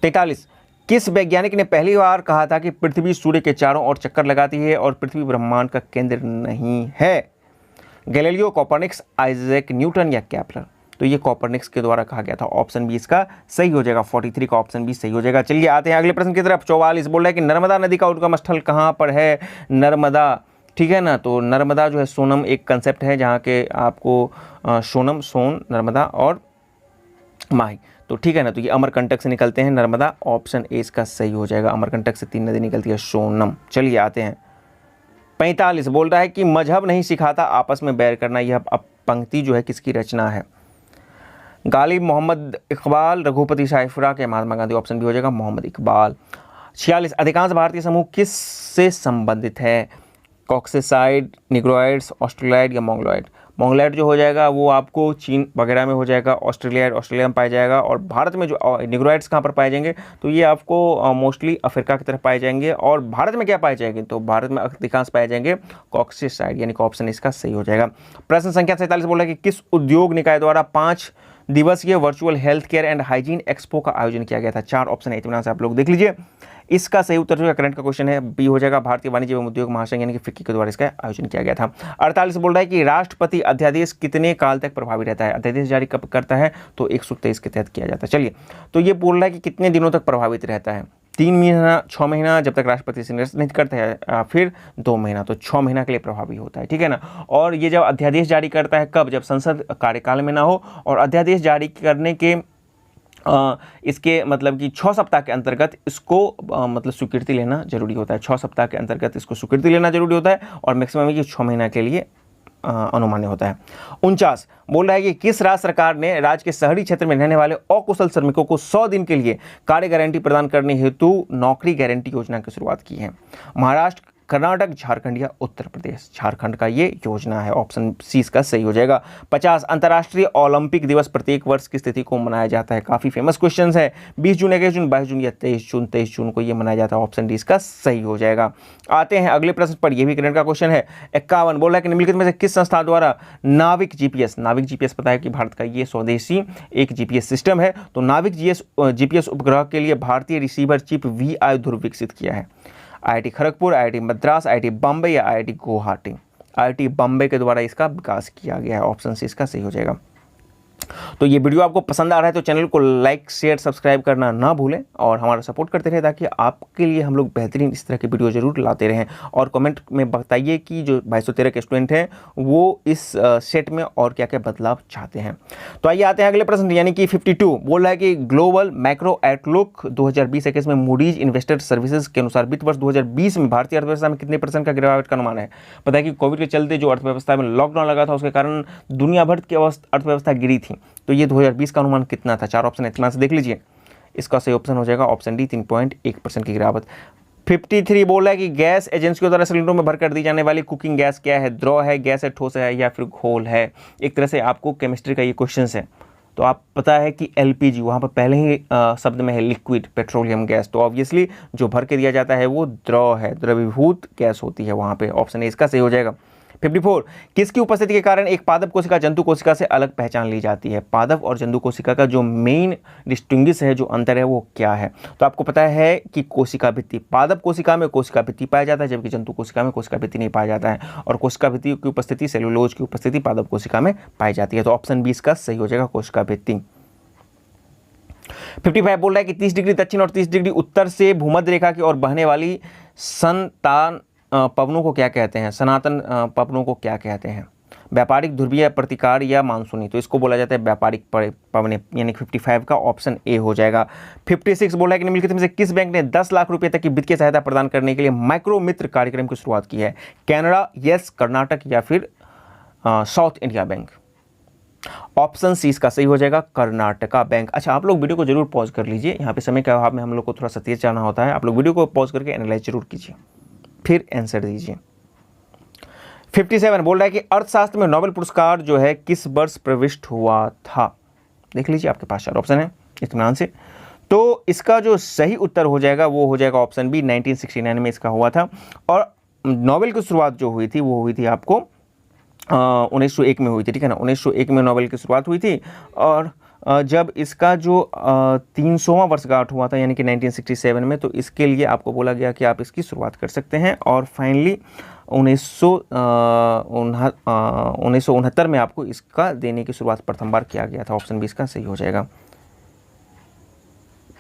43 किस वैज्ञानिक ने पहली बार कहा था कि पृथ्वी सूर्य के चारों ओर चक्कर लगाती है और पृथ्वी ब्रह्मांड का केंद्र नहीं है। गैलीलियो, कोपरनिकस, आइजैक न्यूटन या केपलर। तो ये कोपरनिकस के द्वारा कहा गया था, ऑप्शन बी इसका सही हो जाएगा। 43 का ऑप्शन बी सही हो जाएगा। चलिए आते हैं अगले प्रश्न की तरफ। 44 बोल रहा है कि नर्मदा नदी का उद्गम स्थल कहाँ पर है। नर्मदा, ठीक है ना, तो नर्मदा जो है सोनम एक कंसेप्ट है जहाँ के आपको सोनम, सोन, नर्मदा और माही, तो ठीक है ना। तो ये अमरकंटक से निकलते हैं नर्मदा, ऑप्शन ए इसका सही हो जाएगा। अमरकंटक से 3 नदी निकलती है, सोनम। चलिए आते हैं 45 बोल रहा है कि मजहब नहीं सिखाता आपस में बैर करना। यह पंक्ति जो है किसकी रचना है। गालिब, मोहम्मद इकबाल, रघुपति साइफुरा या महात्मा गांधी, ऑप्शन बी हो जाएगा मोहम्मद इकबाल। 46 अधिकांश भारतीय समूह किस से संबंधित है। कॉक्सेसाइड, निग्रोइड्स, ऑस्ट्रेलॉइड या मोंगोलॉइड। मोंगलाइट जो हो जाएगा वो आपको चीन वगैरह में हो जाएगा, ऑस्ट्रेलिया में पाया जाएगा। और भारत में जो निग्रोइड्स कहाँ पर पाए जाएंगे, तो ये आपको मोस्टली अफ्रीका की तरफ पाए जाएंगे। और भारत में क्या पाए जाएंगे, तो भारत में अधिकांश पाए जाएंगे कॉक्सिस साइड, यानी कि ऑप्शन इसका सही हो जाएगा। प्रश्न संख्या 47 बोल रहा है कि किस उद्योग निकाय द्वारा 5 दिवसीय virtual health care and hygiene expo का आयोजन किया गया था। 4 ऑप्शन है, इत्मीनान से आप लोग देख लीजिए। इसका सही उत्तर जो करंट का क्वेश्चन है बी हो जाएगा, भारतीय वाणिज्य एवं उद्योग महासंघ यानी कि फिक्की के द्वारा इसका आयोजन किया गया था। 48 बोल रहा है कि राष्ट्रपति अध्यादेश कितने काल तक प्रभावी रहता है। अध्यादेश जारी कब करता है, तो 123 के तहत किया जाता है। चलिए, तो ये बोल रहा है कि कितने दिनों तक प्रभावित रहता है। 3 महीना, 6 महीना जब तक राष्ट्रपति से निर्णय करते हैं, फिर 2 महीना, तो 6 महीना के लिए प्रभावी होता है, ठीक है ना। और ये जब अध्यादेश जारी करता है कब, जब संसद कार्यकाल में ना हो, और अध्यादेश जारी करने के इसके मतलब कि 6 सप्ताह के अंतर्गत इसको मतलब स्वीकृति लेना जरूरी होता है। 6 सप्ताह के अंतर्गत इसको स्वीकृति लेना जरूरी होता है, और मैक्सिमम ये 6 महीना के लिए अनुमान्य होता है। 49 बोल रहा है कि किस राज्य सरकार ने राज्य के शहरी क्षेत्र में रहने वाले अकुशल श्रमिकों को 100 दिन के लिए कार्य गारंटी प्रदान करने हेतु नौकरी गारंटी योजना की शुरुआत की है। महाराष्ट्र, कर्नाटक, झारखंड या उत्तर प्रदेश। झारखंड का ये योजना है, ऑप्शन सी इसका सही हो जाएगा। 50 अंतर्राष्ट्रीय ओलंपिक दिवस प्रत्येक वर्ष की स्थिति को मनाया जाता है। काफी फेमस क्वेश्चन है। 20 जून, 21 जून, 22 जून या 23 जून। 23 जून को ये मनाया जाता है, ऑप्शन डी इसका सही हो जाएगा। आते हैं अगले प्रश्न पर, यह भी करंट का क्वेश्चन है। 51 बोल रहा है कि निम्नलिखित में से किस संस्था द्वारा नाविक जीपीएस पता है कि भारत का ये स्वदेशी एक जीपीएस सिस्टम है, तो नाविक जीपीएस उपग्रह के लिए भारतीय रिसीवर चिप VI ध्रुव विकसित किया है। IIT Kharagpur, IIT Madras, IIT Bombay या IIT गुवाहाटी। IIT बॉम्बे के द्वारा इसका विकास किया गया है, ऑप्शन सी इसका सही हो जाएगा। तो ये वीडियो आपको पसंद आ रहा है तो चैनल को लाइक, शेयर, सब्सक्राइब करना ना भूलें और हमारा सपोर्ट करते रहें, ताकि आपके लिए हम लोग बेहतरीन इस तरह की वीडियो जरूर लाते रहें। और कमेंट में बताइए कि जो 2213 के स्टूडेंट हैं वो इस सेट में और क्या क्या बदलाव चाहते हैं। तो आइए आते हैं अगले प्रश्न, यानी कि 52 बोल रहा है कि ग्लोबल मैक्रो आउटलुक 2020-21 में मूडीज इन्वेस्टर सर्विसेज के अनुसार वित्त वर्ष 2020 में भारतीय अर्थव्यवस्था में कितने % का गिरावट का अनुमान है। पता है कि कोविड के चलते जो अर्थव्यवस्था में लॉकडाउन लगा था उसके कारण दुनिया भर की अर्थव्यवस्था गिरी थी, तो ये 2020 का अनुमान कितना था। 4 ऑप्शन है, इतना से देख लीजिए। इसका सही ऑप्शन हो जाएगा ऑप्शन डी, 3.1% की गिरावट। 53 बोल रहा है कि गैस एजेंसियों द्वारा सिलेंडरों में भरकर दी जाने वाली कुकिंग गैस क्या है। द्रव है, गैस है, ठोस है या फिर घोल है। एक तरह से आपको केमिस्ट्री का ये क्वेश्चन है, तो आप पता है कि LPG वहाँ पर पहले ही शब्द में है लिक्विड पेट्रोलियम गैस, तो ऑब्वियसली जो भर के दिया जाता है वो द्रव है, द्रवीभूत गैस होती है वहाँ पे। ऑप्शन ए इसका सही हो जाएगा। 54 किसकी उपस्थिति के कारण एक पादप कोशिका जंतु कोशिका से अलग पहचान ली जाती है। पादप और जंतु कोशिका का जो मेन डिस्टिंग्विश है, जो अंतर है वो क्या है, तो आपको पता है कि कोशिका भित्ति। पादप कोशिका में कोशिका भित्ति पाया जाता है, जबकि जंतु कोशिका में कोशिका भित्ति नहीं पाया जाता है। और कोशिका भित्ति की उपस्थिति, सेलुलोज की उपस्थिति पादप कोशिका में पाई जाती है, तो ऑप्शन बी इसका सही हो जाएगा, कोशिका भित्ति। 55 बोल रहा है कि 30 डिग्री दक्षिण और 30 डिग्री उत्तर से भूमध्य रेखा की ओर बहने वाली संतान पवनों को क्या कहते हैं। सनातन पवनों को क्या कहते हैं। व्यापारिक, ध्रुवीय, प्रतिकार या मानसूनी, तो इसको बोला जाता है व्यापारिक पवनें, यानी 55 का ऑप्शन ए हो जाएगा। 56 बोला है कि निम्नलिखित में से किस बैंक ने 10 लाख रुपए तक की वित्तीय सहायता प्रदान करने के लिए माइक्रो मित्र कार्यक्रम की शुरुआत की है। कनाडा, यस, कर्नाटक या फिर south India bank. Option C इसका सही हो जाएगा, कर्नाटका बैंक। अच्छा, आप लोग वीडियो को जरूर पॉज कर लीजिए, यहाँ पे समय के अभाव में हम लोग को थोड़ा सा तेज जाना होता है। आप लोग वीडियो को पॉज करके एनालाइज जरूर कीजिए, फिर आंसर दीजिए। 57 बोल रहा है कि अर्थशास्त्र में नोबेल पुरस्कार जो है किस वर्ष प्रविष्ट हुआ था। देख लीजिए, आपके पास 4 ऑप्शन है, इत्मीनान से। तो इसका जो सही उत्तर हो जाएगा वो हो जाएगा ऑप्शन बी, 1969 में इसका हुआ था। और नोबेल की शुरुआत जो हुई थी वो हुई थी आपको 1901 में हुई थी, ठीक है ना। 1901 में नोबेल की शुरुआत हुई थी, और जब इसका जो 300वां वर्षगांठ हुआ था, यानी कि 1967 में, तो इसके लिए आपको बोला गया कि आप इसकी शुरुआत कर सकते हैं। और फाइनली 1969 में आपको इसका देने की शुरुआत प्रथम बार किया गया था। ऑप्शन बी इसका सही हो जाएगा।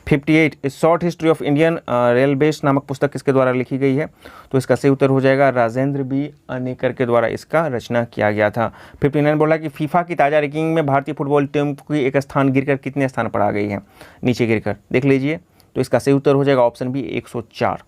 58 short history of Indian railways नामक पुस्तक किसके द्वारा लिखी गई है, तो इसका सही उत्तर हो जाएगा राजेंद्र बी अनेकर के द्वारा इसका रचना किया गया था। 59 बोला कि फीफा की ताज़ा रैंकिंग में भारतीय फुटबॉल टीम की एक स्थान गिरकर कितने स्थान पर आ गई है, नीचे गिरकर, देख लीजिए। तो इसका सही उत्तर हो जाएगा ऑप्शन बी, 104।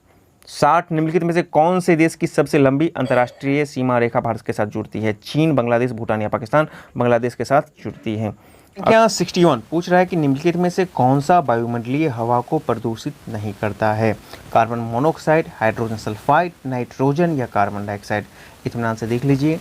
60 निम्नलिखित में से कौन से देश की सबसे लंबी अंतर्राष्ट्रीय सीमा रेखा भारत के साथ जुड़ती है। चीन, बांग्लादेश, भूटान या पाकिस्तान। बांग्लादेश के साथ जुड़ती है। क्या 61 पूछ रहा है कि निम्नलिखित में से कौन सा वायुमंडलीय हवा को प्रदूषित नहीं करता है। Carbon monoxide, hydrogen sulphide, nitrogen या कार्बन डाइऑक्साइड। इत्मीनान से देख लीजिए।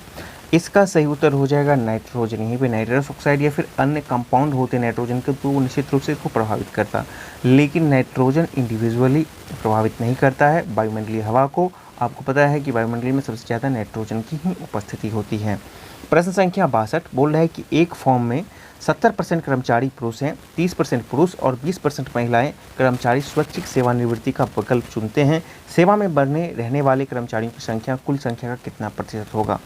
इसका सही उत्तर हो जाएगा नाइट्रोजन। यहीं पे नाइट्रस ऑक्साइड या फिर अन्य कंपाउंड होते हैं नाइट्रोजन के, तो वो निश्चित रूप से इसको प्रभावित करता, लेकिन नाइट्रोजन इंडिविजुअली प्रभावित नहीं करता है वायुमंडलीय हवा को। आपको पता है कि वायुमंडल में सबसे ज़्यादा नाइट्रोजन की ही उपस्थिति होती है। प्रश्न संख्या 62 बोल रहा है कि एक फॉर्म में 70% कर्मचारी पुरुष हैं, 30% पुरुष और 20% महिलाएं कर्मचारी स्वैच्छिक सेवानिवृत्ति का विकल्प चुनते हैं। सेवा में बने रहने वाले कर्मचारियों की संख्या कुल संख्या का कितना प्रतिशत होगा?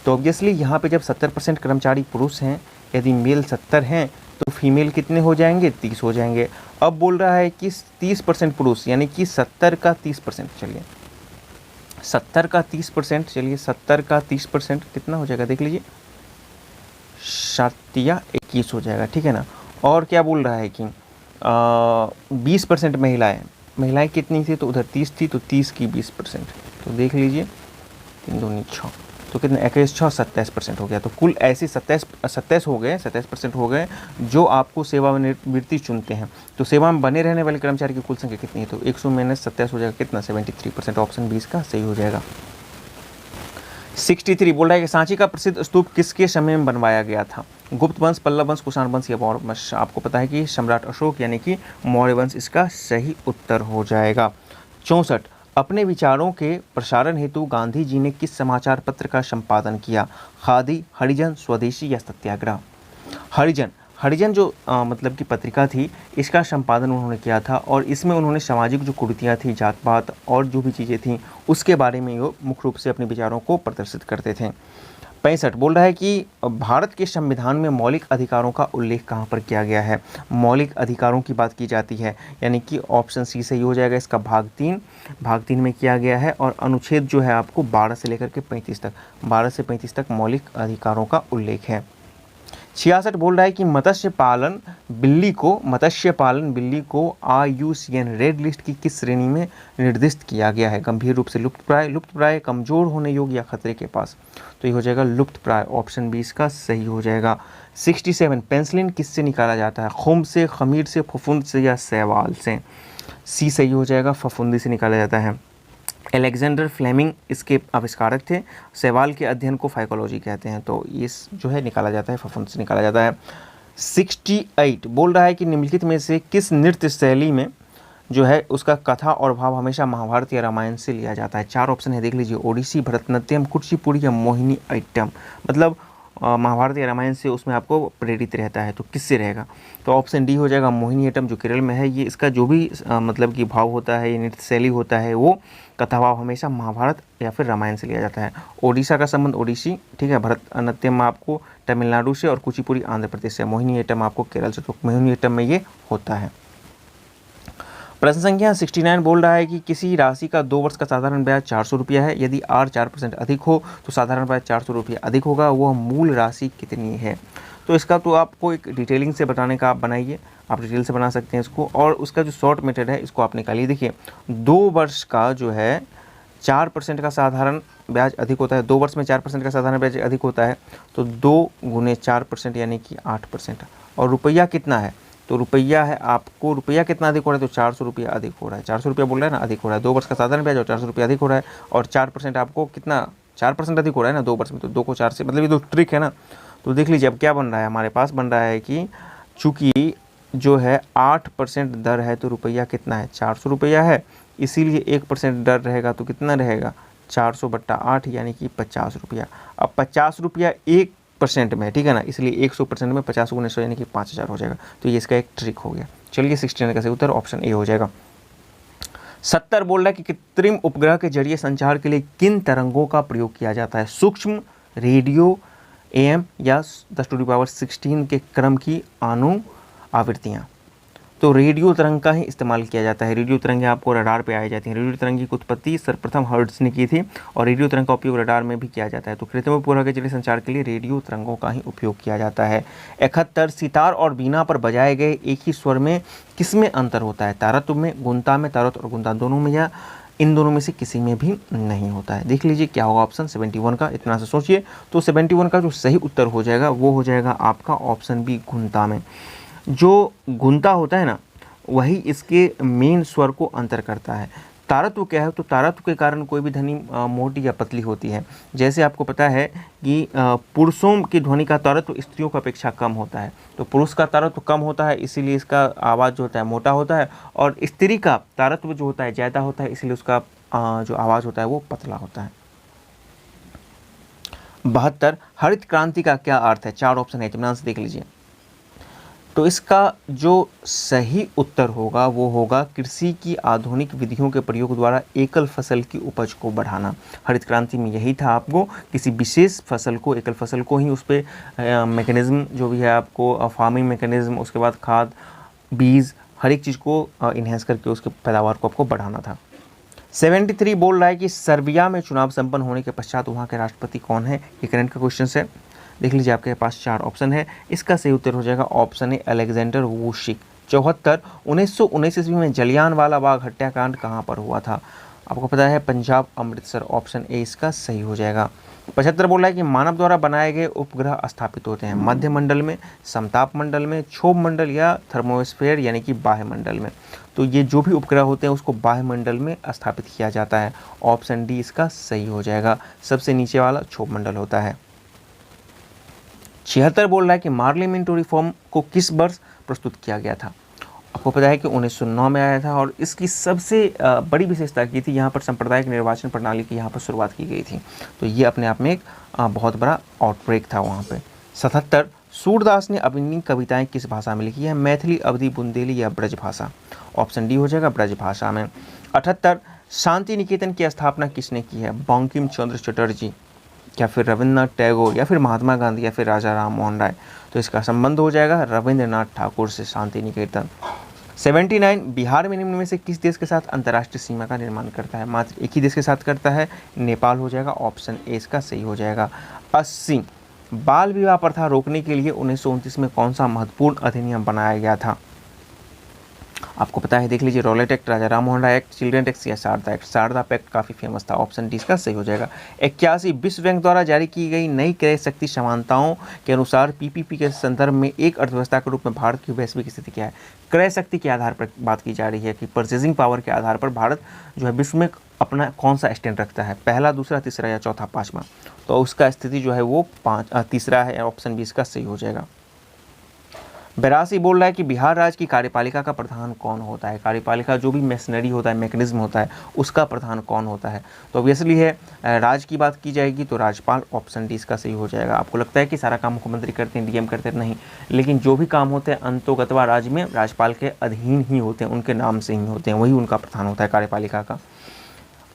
तो ऑब्वियसली यहाँ पे जब 70% कर्मचारी पुरुष हैं, यदि मेल 70 हैं तो फीमेल कितने हो जाएंगे? 30 हो जाएंगे। अब बोल रहा है कि 30% पुरुष, यानी कि 70 का 30%, चलिए 70 का 30%, चलिए 70 का 30% कितना हो जाएगा देख लीजिए, 7 या 21 हो जाएगा, ठीक है ना। और क्या बोल रहा है कि 20% महिलाएं कितनी थी? तो उधर 30 थी, तो 30 की 20%, तो देख लीजिए 3 दूनी 6, तो कितने 21 6 27% हो गया। तो कुल ऐसे 27% हो गए जो आपको सेवानिवृत्ति चुनते हैं। तो सेवा में बने रहने वाले कर्मचारी की कुल संख्या कितनी है? तो 100 माइनस 27 हो जाएगा कितना? 73%। ऑप्शन 20 का सही हो जाएगा। 63 बोल रहा है कि सांची का प्रसिद्ध स्तूप किसके समय में बनवाया गया था? गुप्त वंश, पल्लव वंश, कुषाण वंश या मौर्य वंश? आपको पता है कि सम्राट अशोक यानी कि मौर्य वंश इसका सही उत्तर हो जाएगा। 64 अपने विचारों के प्रसारण हेतु गांधी जी ने किस समाचार पत्र का संपादन किया? खादी, हरिजन, स्वदेशी या सत्याग्रह? हरिजन जो मतलब की पत्रिका थी, इसका संपादन उन्होंने किया था और इसमें उन्होंने सामाजिक जो कुरीतियाँ थी, जात पात और जो भी चीज़ें थीं उसके बारे में वो मुख्य रूप से अपने विचारों को प्रदर्शित करते थे। 65 बोल रहा है कि भारत के संविधान में मौलिक अधिकारों का उल्लेख कहाँ पर किया गया है? मौलिक अधिकारों की बात की जाती है, यानी कि ऑप्शन सी सही हो जाएगा इसका। भाग 3 में किया गया है और अनुच्छेद जो है आपको 12 से लेकर के 35 तक, 12 से 35 तक मौलिक अधिकारों का उल्लेख है। 66 बोल रहा है कि मत्स्य पालन बिल्ली को IUCN रेड लिस्ट की किस श्रेणी में निर्दिष्ट किया गया है? गंभीर रूप से लुप्तप्राय, कमजोर होने योग्य या खतरे के पास? तो ये हो जाएगा लुप्तप्राय। ऑप्शन 20 का सही हो जाएगा। 67 पेंसिलिन किससे निकाला जाता है? खुम्ब से, खमीर से, फफूंद से या शैवाल से? सी सही हो जाएगा, फफूंदी से निकाला जाता है। अलेक्जेंडर फ्लेमिंग इसके आविष्कारक थे। शैवाल के अध्ययन को फाइकोलॉजी कहते हैं, तो ये जो है निकाला जाता है, फफूंद से निकाला जाता है। 68 बोल रहा है कि निम्नलिखित में से किस नृत्य शैली में जो है उसका कथा और भाव हमेशा महाभारत या रामायण से लिया जाता है? 4 ऑप्शन है, देख लीजिए। ओडिसी, भरतनाट्यम, कुचिपुड़ी या मोहिनी अट्टम? मतलब महाभारत या रामायण से उसमें आपको प्रेरित रहता है, तो किससे रहेगा? तो ऑप्शन डी हो जाएगा, मोहिनी अट्टम जो केरल में है। ये इसका जो भी मतलब कि भाव होता है, ये नृत्य शैली होता है, वो कथा भाव हमेशा महाभारत या फिर रामायण से लिया जाता है। ओडिशा का संबंध ओडिसी, ठीक है। भरतनाट्यम आपको तमिलनाडु से और कुचिपुड़ी आंध्र प्रदेश से। मोहिनी अट्टम आपको केरल से, तो मोहिनी अट्टम में ये होता है। प्रश्न संख्या 69 बोल रहा है कि किसी राशि का 2 वर्ष का साधारण ब्याज 400 रुपया है, यदि R 4% अधिक हो तो साधारण ब्याज 400 रुपया अधिक होगा, वह मूल राशि कितनी है? तो इसका तो आपको एक डिटेलिंग से बताने का आप बनाइए, आप डिटेल से बना सकते हैं इसको, और उसका जो शॉर्ट मेथड है इसको आप निकालिए। देखिए 2 वर्ष का जो है 4% का साधारण ब्याज अधिक होता है, 2 वर्ष में 4% का साधारण ब्याज अधिक होता है, तो 2 गुने 4% यानी कि 8%। और रुपया कितना है? तो रुपया है आपको, रुपया कितना अधिक हो रहा है? तो 400 रुपया अधिक हो रहा है। 400 रुपया बोल रहा है ना, अधिक हो रहा है। 2 वर्ष का साधारण ब्याज और 400 रुपया अधिक हो रहा है, और 4% आपको कितना, 4% अधिक हो रहा है ना 2 वर्ष में, तो 2 को 4 से, मतलब ये तो ट्रिक है ना। तो देख लीजिए अब क्या बन रहा है हमारे पास, बन रहा है कि चूँकि जो है 8% दर है, तो रुपया कितना है? 400 रुपया है, इसीलिए 1% दर रहेगा, तो कितना रहेगा? 400/8 यानी कि 50 रुपया। अब 50 रुपया 1% में, ठीक है ना, इसलिए 100% में 50 गुने 100 यानी कि 5000 हो जाएगा। तो ये इसका एक ट्रिक हो गया। चलिए 69 का सही उत्तर ऑप्शन ए हो जाएगा। 70 बोल रहा है कि कृत्रिम उपग्रह के जरिए संचार के लिए किन तरंगों का प्रयोग किया जाता है? सूक्ष्म, रेडियो, AM या 10⁻16 के क्रम की आवृत्तियाँ? तो रेडियो तरंग का ही इस्तेमाल किया जाता है। रेडियो तरंगें आपको रडार पे आई जाती हैं। रेडियो तरंग की उत्पत्ति सर्वप्रथम हर्ट्ज ने की थी, और रेडियो तरंग का उपयोग रडार में भी किया जाता है। तो कृत्रिम उपग्रह के जरिए संचार के लिए रेडियो तरंगों का ही उपयोग किया जाता है। 71 सितार और बीना पर बजाए गए एक ही स्वर में किसमें अंतर होता है? तारत्व में, गुणता में, तारत्व और गुणता दोनों में, या इन दोनों में से किसी में भी नहीं होता है? देख लीजिए क्या होगा ऑप्शन 71 का, इतना से सोचिए। तो 71 का जो सही उत्तर हो जाएगा वो हो जाएगा आपका ऑप्शन बी, गुणता में। जो गुणता होता है ना, वही इसके मेन स्वर को अंतर करता है। तारत्व क्या है, तो तारत्व के कारण कोई भी ध्वनि मोटी या पतली होती है। जैसे आपको पता है कि पुरुषों की ध्वनि का तारत्व स्त्रियों की अपेक्षा कम होता है, तो पुरुष का तारत्व कम होता है इसीलिए इसका आवाज़ जो होता है मोटा होता है, और स्त्री का तारत्व जो होता है ज़्यादा होता है इसलिए उसका जो आवाज़ होता है वो पतला होता है। 72 हरित क्रांति का क्या अर्थ है? 4 ऑप्शन है, इत्मीनान से देख लीजिए। तो इसका जो सही उत्तर होगा वो होगा कृषि की आधुनिक विधियों के प्रयोग द्वारा एकल फसल की उपज को बढ़ाना। हरित क्रांति में यही था, आपको किसी विशेष फसल को, एकल फसल को ही उस पर मैकेनिज्म जो भी है आपको फार्मिंग मैकेनिज्म, उसके बाद खाद, बीज, हर एक चीज़ को इन्हेंस करके उसके पैदावार को आपको बढ़ाना था। 73 बोल रहा है कि सर्बिया में चुनाव संपन्न होने के पश्चात वहाँ के राष्ट्रपति कौन है? ये करंट का क्वेश्चन है। देख लीजिए, आपके पास 4 ऑप्शन है, इसका सही उत्तर हो जाएगा ऑप्शन ए अलेक्जेंडर वुशिक। 74 1919 ईस्वी में जलियांवाला बाग हत्याकांड कहाँ पर हुआ था? आपको पता है पंजाब, अमृतसर, ऑप्शन ए इसका सही हो जाएगा। 75 बोल रहा है कि मानव द्वारा बनाए गए उपग्रह स्थापित होते हैं मध्य मंडल में, समताप मंडल में, क्षोभ मंडल या थर्मोस्फेयर यानी कि बाह्य मंडल में। तो ये जो भी उपग्रह होते हैं उसको बाह्य मंडल में स्थापित किया जाता है, ऑप्शन डी इसका सही हो जाएगा। सबसे नीचे वाला क्षोभ मंडल होता है। 76 बोल रहा है कि मार्ली मिंटो रिफॉर्म को किस वर्ष प्रस्तुत किया गया था? आपको पता है कि 1909 में आया था, और इसकी सबसे बड़ी विशेषता की थी यहाँ पर सांप्रदायिक निर्वाचन प्रणाली की यहाँ पर शुरुआत की गई थी। तो ये अपने आप में एक बहुत बड़ा आउटब्रेक था वहाँ पे। 77 सूरदास ने अपनी कविताएं किस भाषा में लिखी है? मैथिली, अवधी, बुंदेली या ब्रज भाषा? ऑप्शन डी हो जाएगा ब्रज भाषा में। 78 शांति निकेतन की स्थापना किसने की है? बंकिम चंद्र चटर्जी, या फिर रविंद्रनाथ टैगोर, या फिर महात्मा गांधी, या फिर राजा राम मोहन राय? तो इसका संबंध हो जाएगा रविंद्रनाथ ठाकुर से शांति निकेतन। 79 बिहार में निम्न में से किस देश के साथ अंतर्राष्ट्रीय सीमा का निर्माण करता है? मात्र एक ही देश के साथ करता है, नेपाल हो जाएगा, ऑप्शन ए इसका सही हो जाएगा। 80 बाल विवाह प्रथा रोकने के लिए 1929 में कौन सा महत्वपूर्ण अधिनियम बनाया गया था? आपको पता है, देख लीजिए, रॉलेट एक्ट, राजा Ram Mohan Roy act, children act या शारदा एक्ट? शारदा एक्ट काफ़ी फेमस था, ऑप्शन डी इसका सही हो जाएगा। 81 विश्व बैंक द्वारा जारी की गई नई क्रय शक्ति समानताओं के अनुसार पीपीपी के संदर्भ में एक अर्थव्यवस्था के रूप में भारत की वैश्विक स्थिति क्या है? क्रय शक्ति के आधार पर बात की जा रही है कि परचेजिंग पावर के आधार पर भारत जो है विश्व में अपना कौन सा स्टैंड रखता है, पहला, दूसरा, तीसरा या चौथा, पाँचवा? तो उसका स्थिति जो है वो तीसरा है, ऑप्शन बी इसका सही हो जाएगा। 82 बोल रहा है कि बिहार राज्य की कार्यपालिका का प्रधान कौन होता है? कार्यपालिका जो भी मशीनरी होता है, मैकेनिज्म होता है, उसका प्रधान कौन होता है? तो ऑब्वियसली है, राज्य की बात की जाएगी तो राज्यपाल, ऑप्शन डी इसका सही हो जाएगा। आपको लगता है कि सारा काम मुख्यमंत्री करते हैं, डीएम करते हैं? नहीं, लेकिन जो भी काम होते हैं अंतोगत्वा राज्य में राज्यपाल के अधीन ही होते हैं, उनके नाम से ही होते हैं, वही उनका प्रधान होता है कार्यपालिका का।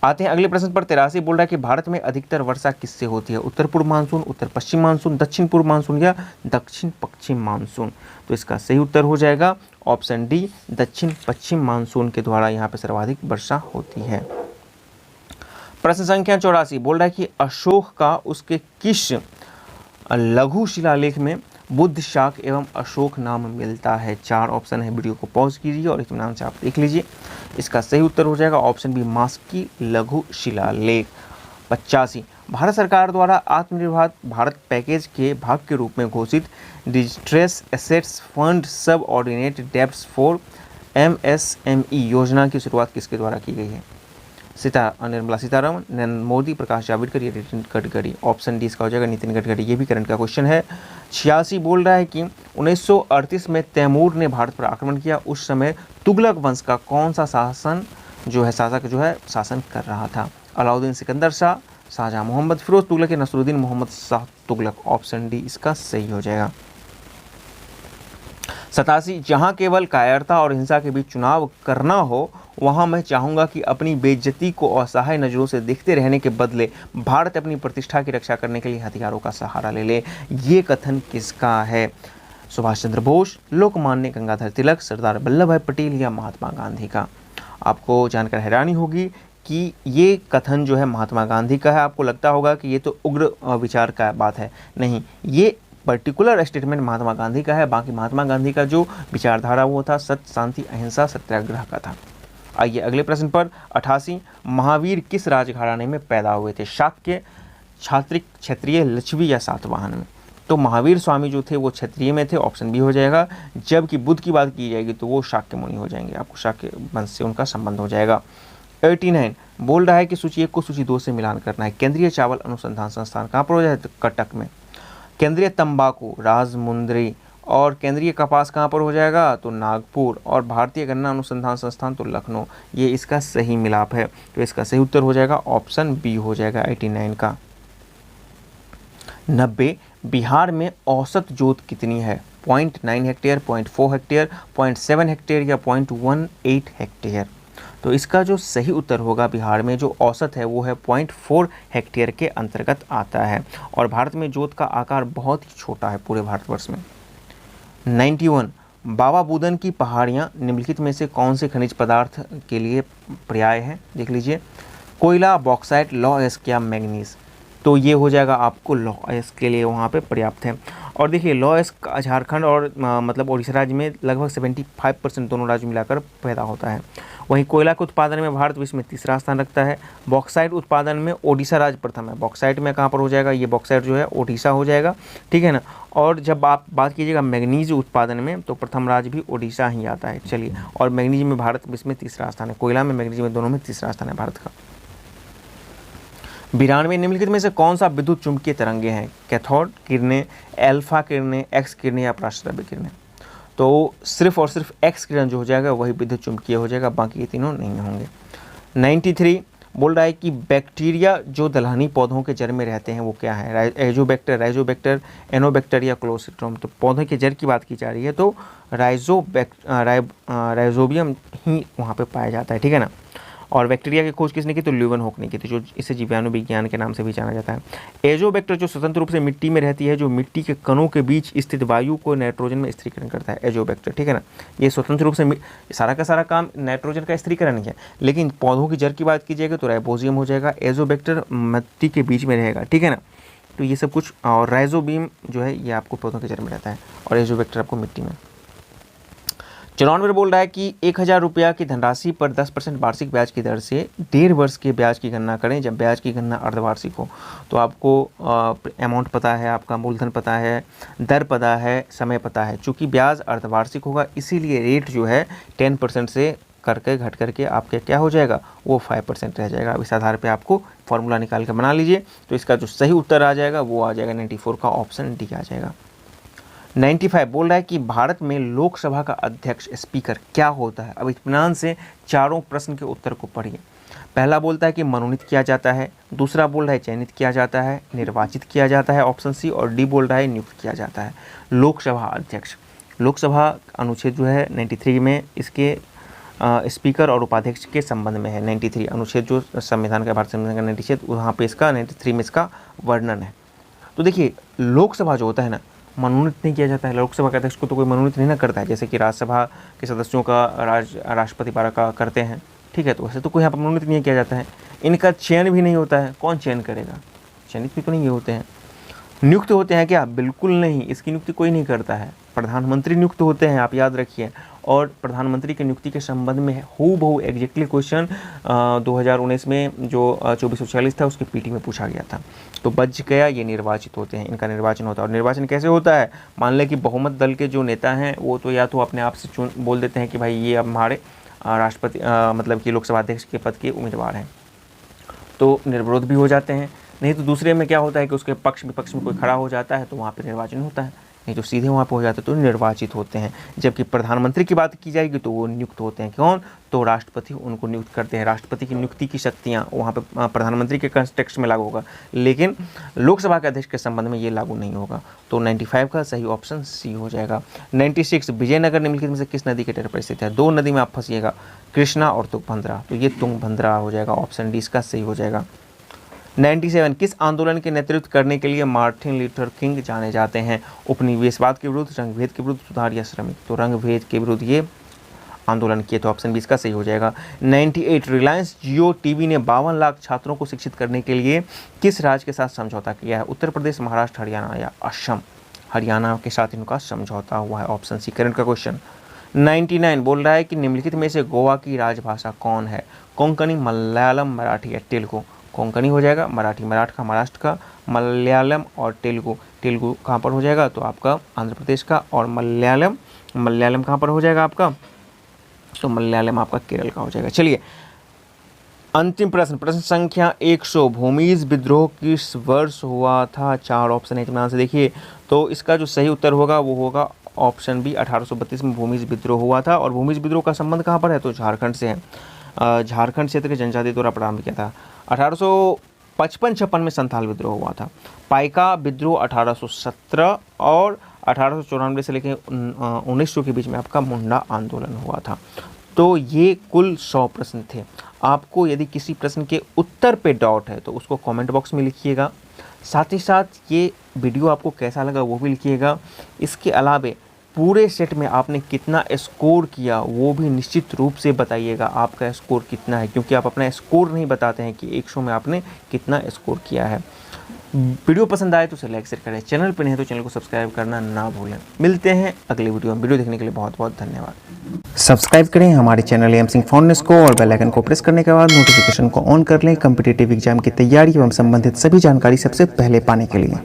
आते हैं अगले प्रश्न पर। 83 बोल रहा है कि भारत में अधिकतर वर्षा किससे होती है? उत्तर पूर्व मानसून, उत्तर पश्चिम मानसून, दक्षिण पूर्व मानसून या दक्षिण पश्चिम मानसून? तो इसका सही उत्तर हो जाएगा ऑप्शन डी, दक्षिण पश्चिम मानसून के द्वारा यहाँ पे सर्वाधिक वर्षा होती है। प्रश्न संख्या 84 बोल रहा है कि अशोक का उसके किस लघु शिलालेख में बुद्ध शाक एवं अशोक नाम मिलता है? 4 ऑप्शन है, वीडियो को पॉज कीजिए और इत्मीनान से आप देख लीजिए। इसका सही उत्तर हो जाएगा ऑप्शन बी, मास्की लघु शिलालेख। 85 भारत सरकार द्वारा आत्मनिर्भर भारत पैकेज के भाग के रूप में घोषित डिस्ट्रेस एसेट्स फंड सब ऑर्डिनेट डेब्ट्स फॉर MSME योजना की शुरुआत किसके द्वारा की गई है? निर्मला सीतारमण, नरेंद्र मोदी, प्रकाश जावड़ेकर या नितिन गडकरी? ऑप्शन डी इसका हो जाएगा नितिन गडकरी। ये भी करंट का क्वेश्चन है। 86 बोल रहा है कि 1938 में तैमूर ने भारत पर आक्रमण किया, उस समय तुगलक वंश का कौन सा शासक शासन कर रहा था? अलाउद्दीन सिकंदर शाह, शाहजहां मोहम्मद, फिरोज तुगलक या नसरुद्दीन मोहम्मद शाह तुगलक? ऑप्शन डी इसका सही हो जाएगा। 87 जहां केवल कायरता और हिंसा के बीच चुनाव करना हो वहां मैं चाहूंगा कि अपनी बेइज्जती को असहाय नजरों से देखते रहने के बदले भारत अपनी प्रतिष्ठा की रक्षा करने के लिए हथियारों का सहारा ले ले। ये कथन किसका है? सुभाष चंद्र बोस, लोकमान्य गंगाधर तिलक, सरदार वल्लभ भाई पटेल या महात्मा गांधी का? आपको जानकर हैरानी होगी कि ये कथन जो है महात्मा गांधी का है। आपको लगता होगा कि ये तो उग्र विचार का बात है, नहीं, ये पर्टिकुलर स्टेटमेंट महात्मा गांधी का है। बाकी महात्मा गांधी का जो विचारधारा वो था सत्य, शांति, अहिंसा, सत्याग्रह का था। आइए अगले प्रश्न पर। 88 महावीर किस राजघराने में पैदा हुए थे? शाक्य, क्षात्रिक, क्षत्रिय, लिच्छवी या सातवाहन में? तो महावीर स्वामी जो थे वो क्षत्रिय में थे, ऑप्शन बी हो जाएगा। जबकि बुद्ध की बात की जाएगी तो वो शाक्य मुनि हो जाएंगे, आपको शाक्य वंश से उनका संबंध हो जाएगा। 89 बोल रहा है कि सूची 1 को सूची 2 से मिलान करना है। केंद्रीय चावल अनुसंधान संस्थान कहाँ पर हो जाए? तो कटक में। केंद्रीय तंबाकू राजमुंदरी, और केंद्रीय कपास कहाँ पर हो जाएगा? तो नागपुर। और भारतीय गन्ना अनुसंधान संस्थान तो लखनऊ। ये इसका सही मिलाप है, तो इसका सही उत्तर हो जाएगा ऑप्शन बी हो जाएगा 89 का। 90 बिहार में औसत जोत कितनी है? 0.9 हेक्टेयर, 0.4 हेक्टेयर, 0.7 हेक्टेयर या 0.18 हेक्टेयर? तो इसका जो सही उत्तर होगा बिहार में जो औसत है वो है 0.4 हेक्टेयर के अंतर्गत आता है। और भारत में जोत का आकार बहुत ही छोटा है पूरे भारतवर्ष में। 91 बाबा बुदन की पहाड़ियाँ निम्नलिखित में से कौन से खनिज पदार्थ के लिए पर्याय है? देख लीजिए, कोयला, बॉक्साइट, लौह-अयस्क या मैंगनीज? तो ये हो जाएगा आपको लौह-अयस्क के लिए वहाँ पे पर्याप्त है। और देखिए लौह-अयस्क झारखंड और मतलब उड़ीसा राज्य में लगभग 75% दोनों राज्य मिलाकर पैदा होता है। वहीं कोयला के उत्पादन में भारत विश्व में तीसरा स्थान रखता है। बॉक्साइट उत्पादन में ओडिशा राज्य प्रथम है। बॉक्साइट में कहाँ पर हो जाएगा? ये बॉक्साइट जो है ओडिशा हो जाएगा, ठीक है ना। और जब आप बात कीजिएगा मैग्नीज उत्पादन में तो प्रथम राज्य भी ओडिशा ही आता है। चलिए, और मैग्नीज में भारत विश्व में तीसरा स्थान है। कोयला में, मैग्नीज में, दोनों में तीसरा स्थान है भारत का। 92 निम्नलिखित में से कौन सा विद्युत चुंबकीय तरंगे हैं? कैथोड किरणें, अल्फा किरणें, एक्स किरणें या पराश्रव्य किरणें? तो सिर्फ और सिर्फ एक्स किरण जो हो जाएगा वही विद्युत चुंबकीय हो जाएगा, बाकी ये तीनों नहीं होंगे। 93 बोल रहा है कि बैक्टीरिया जो दलहनी पौधों के जड़ में रहते हैं वो क्या है? एजोबैक्टर, राइजोबैक्टर, एनोबैक्टर या क्लोस्ट्रिडियम? तो पौधे के जड़ की बात की जा रही है तो राइजोबियम ही वहाँ पे पाया जाता है, ठीक है ना। और बैक्टीरिया की खोज किसने की? तो ल्यूवेनहॉक ने की थी, जो इसे जीवाणु विज्ञान के नाम से भी जाना जाता है। एजोबैक्टर जो स्वतंत्र रूप से मिट्टी में रहती है, जो मिट्टी के कणों के बीच स्थित वायु को नाइट्रोजन में स्थिरीकरण करता है, एजोबैक्टर, ठीक है ना। ये स्वतंत्र रूप से सारा का सारा काम नाइट्रोजन का स्थिरीकरण है। लेकिन पौधों की जड़ की बात की जाएगी तो राइबोजियम हो जाएगा। एजोबैक्टर मिट्टी के बीच में रहेगा, ठीक है ना। तो ये सब कुछ, और राइजोबियम जो है ये आपको पौधों के जड़ में रहता है और एजोबैक्टर आपको मिट्टी में। 94 बोल रहा है कि 1000 रुपया की धनराशि पर 10% वार्षिक ब्याज की दर से 1.5 वर्ष के ब्याज की गणना करें जब ब्याज की गणना अर्धवार्षिक हो। तो आपको अमाउंट पता है, आपका मूलधन पता है, दर पता है, समय पता है। चूँकि ब्याज अर्धवार्षिक होगा इसीलिए रेट जो है 10% से करके घट करके आपके क्या हो जाएगा? वो 5% रह जाएगा। अब इस आधार पे आपको फॉर्मूला निकाल कर बना लीजिए। तो इसका जो सही उत्तर आ जाएगा वो आ जाएगा 94 का ऑप्शन डी आ जाएगा। 95 बोल रहा है कि भारत में लोकसभा का अध्यक्ष स्पीकर क्या होता है? अब इत्मीनान से चारों प्रश्न के उत्तर को पढ़िए। पहला बोलता है कि मनोनीत किया जाता है, दूसरा बोल रहा है चयनित किया जाता है, निर्वाचित किया जाता है ऑप्शन सी, और डी बोल रहा है नियुक्त किया जाता है। लोकसभा अध्यक्ष, लोकसभा अनुच्छेद जो है 93 में इसके स्पीकर और उपाध्यक्ष के संबंध में है। 93 अनुच्छेद जो संविधान का, भारत संविधान का 93 वहाँ पे इसका 93 में इसका वर्णन है। तो देखिए लोकसभा जो होता है ना, मनोनीत नहीं किया जाता है। लोकसभा के अध्यक्ष को तो कोई मनोनीत नहीं ना करता है, जैसे कि राज्यसभा के सदस्यों का राष्ट्रपति द्वारा का करते हैं, ठीक है। तो वैसे तो कोई यहाँ पर मनोनीत नहीं किया जाता है। इनका चयन भी नहीं होता है, कौन चयन करेगा? चयनित भी तो नहीं होते हैं। नियुक्त होते हैं क्या? बिल्कुल नहीं, इसकी नियुक्ति कोई नहीं करता है। प्रधानमंत्री नियुक्त होते हैं, आप याद रखिए। और प्रधानमंत्री की नियुक्ति के संबंध में हूबहू एग्जैक्टली क्वेश्चन 2019 में जो 2446 था उसके पीटी में पूछा गया था, तो बच गया। ये निर्वाचित होते हैं, इनका निर्वाचन होता है। और निर्वाचन कैसे होता है? मान लें कि बहुमत दल के जो नेता हैं वो तो या तो अपने आप से बोल देते हैं कि भाई ये अब हमारे राष्ट्रपति मतलब कि लोकसभा अध्यक्ष के पद के उम्मीदवार हैं, तो निर्विरोध भी हो जाते हैं। नहीं तो दूसरे में क्या होता है कि उसके पक्ष विपक्ष में कोई खड़ा हो जाता है तो वहाँ पे निर्वाचन होता है, नहीं तो सीधे वहाँ पे हो जाते हैं तो निर्वाचित होते हैं। जबकि प्रधानमंत्री की बात की जाएगी तो वो नियुक्त होते हैं। कौन? तो राष्ट्रपति उनको नियुक्त करते हैं। राष्ट्रपति की नियुक्ति की शक्तियाँ वहाँ पे प्रधानमंत्री के कंटेक्स्ट में लागू होगा, लेकिन लोकसभा के अध्यक्ष के संबंध में ये लागू नहीं होगा। तो 95 का सही ऑप्शन सी हो जाएगा। 96 विजयनगर निम्नलिखित में से किस नदी के तट पर स्थित है? दो नदी में आप फंसिएगा, कृष्णा और तुंगभद्रा। तो ये तुंगभद्रा हो जाएगा, ऑप्शन डी इसका सही हो जाएगा। 97 किस आंदोलन के नेतृत्व करने के लिए मार्टिन लूथर किंग जाने जाते हैं? उपनिवेशवाद के विरुद्ध, रंगभेद के विरुद्ध, सुधार या श्रमिक? तो रंगभेद के विरुद्ध ये आंदोलन किए, तो ऑप्शन बी इसका सही हो जाएगा। 98 रिलायंस जियो टीवी ने 52 लाख छात्रों को शिक्षित करने के लिए किस राज्य के साथ समझौता किया है? उत्तर प्रदेश, महाराष्ट्र, हरियाणा या असम? हरियाणा के साथ इनका समझौता हुआ है, ऑप्शन सी करंट का क्वेश्चन। 99 बोल रहा है कि निम्नलिखित में से गोवा की राजभाषा कौन है? कोंकणी, मलयालम, मराठी या तेलुगु? कोंकणी हो जाएगा, मराठी मराठा महाराष्ट्र का, मलयालम और तेलुगु, तेलुगु कहाँ पर हो जाएगा? तो आपका आंध्र प्रदेश का। और मलयालम कहाँ पर हो जाएगा आपका? तो मलयालम आपका केरल का हो जाएगा। चलिए अंतिम प्रश्न, प्रश्न संख्या 100, भूमिज विद्रोह किस वर्ष हुआ था? 4 ऑप्शन है, इत्मीनान से देखिए। तो इसका जो सही उत्तर होगा वो होगा ऑप्शन बी, 1832 में भूमिज विद्रोह हुआ था। और भूमिज विद्रोह का संबंध कहाँ पर है? तो झारखंड से है। झारखंड क्षेत्र के जनजाति द्वारा प्रारंभ किया था। 1855-56 में संथाल विद्रोह हुआ था। पाइका विद्रोह 1817 और 1894 से लेकर 1900 के बीच में आपका मुंडा आंदोलन हुआ था। तो ये कुल 100 प्रश्न थे। आपको यदि किसी प्रश्न के उत्तर पे डाउट है तो उसको कमेंट बॉक्स में लिखिएगा। साथ ही साथ ये वीडियो आपको कैसा लगा वो भी लिखिएगा। इसके अलावे पूरे सेट में आपने कितना स्कोर किया वो भी निश्चित रूप से बताइएगा, आपका स्कोर कितना है, क्योंकि आप अपना स्कोर नहीं बताते हैं कि 100 में आपने कितना स्कोर किया है। वीडियो पसंद आए तो उसे लाइक शेयर करें, चैनल पर नहीं है तो चैनल को सब्सक्राइब करना ना भूलें। मिलते हैं अगले वीडियो में। वीडियो देखने के लिए बहुत बहुत धन्यवाद। सब्सक्राइब करें हमारे चैनल एम सिंह फाउंडेशन को और बेल आइकन को प्रेस करने के बाद नोटिफिकेशन को ऑन कर लें कॉम्पिटिटिव एग्जाम की तैयारी एवं संबंधित सभी जानकारी सबसे पहले पाने के लिए।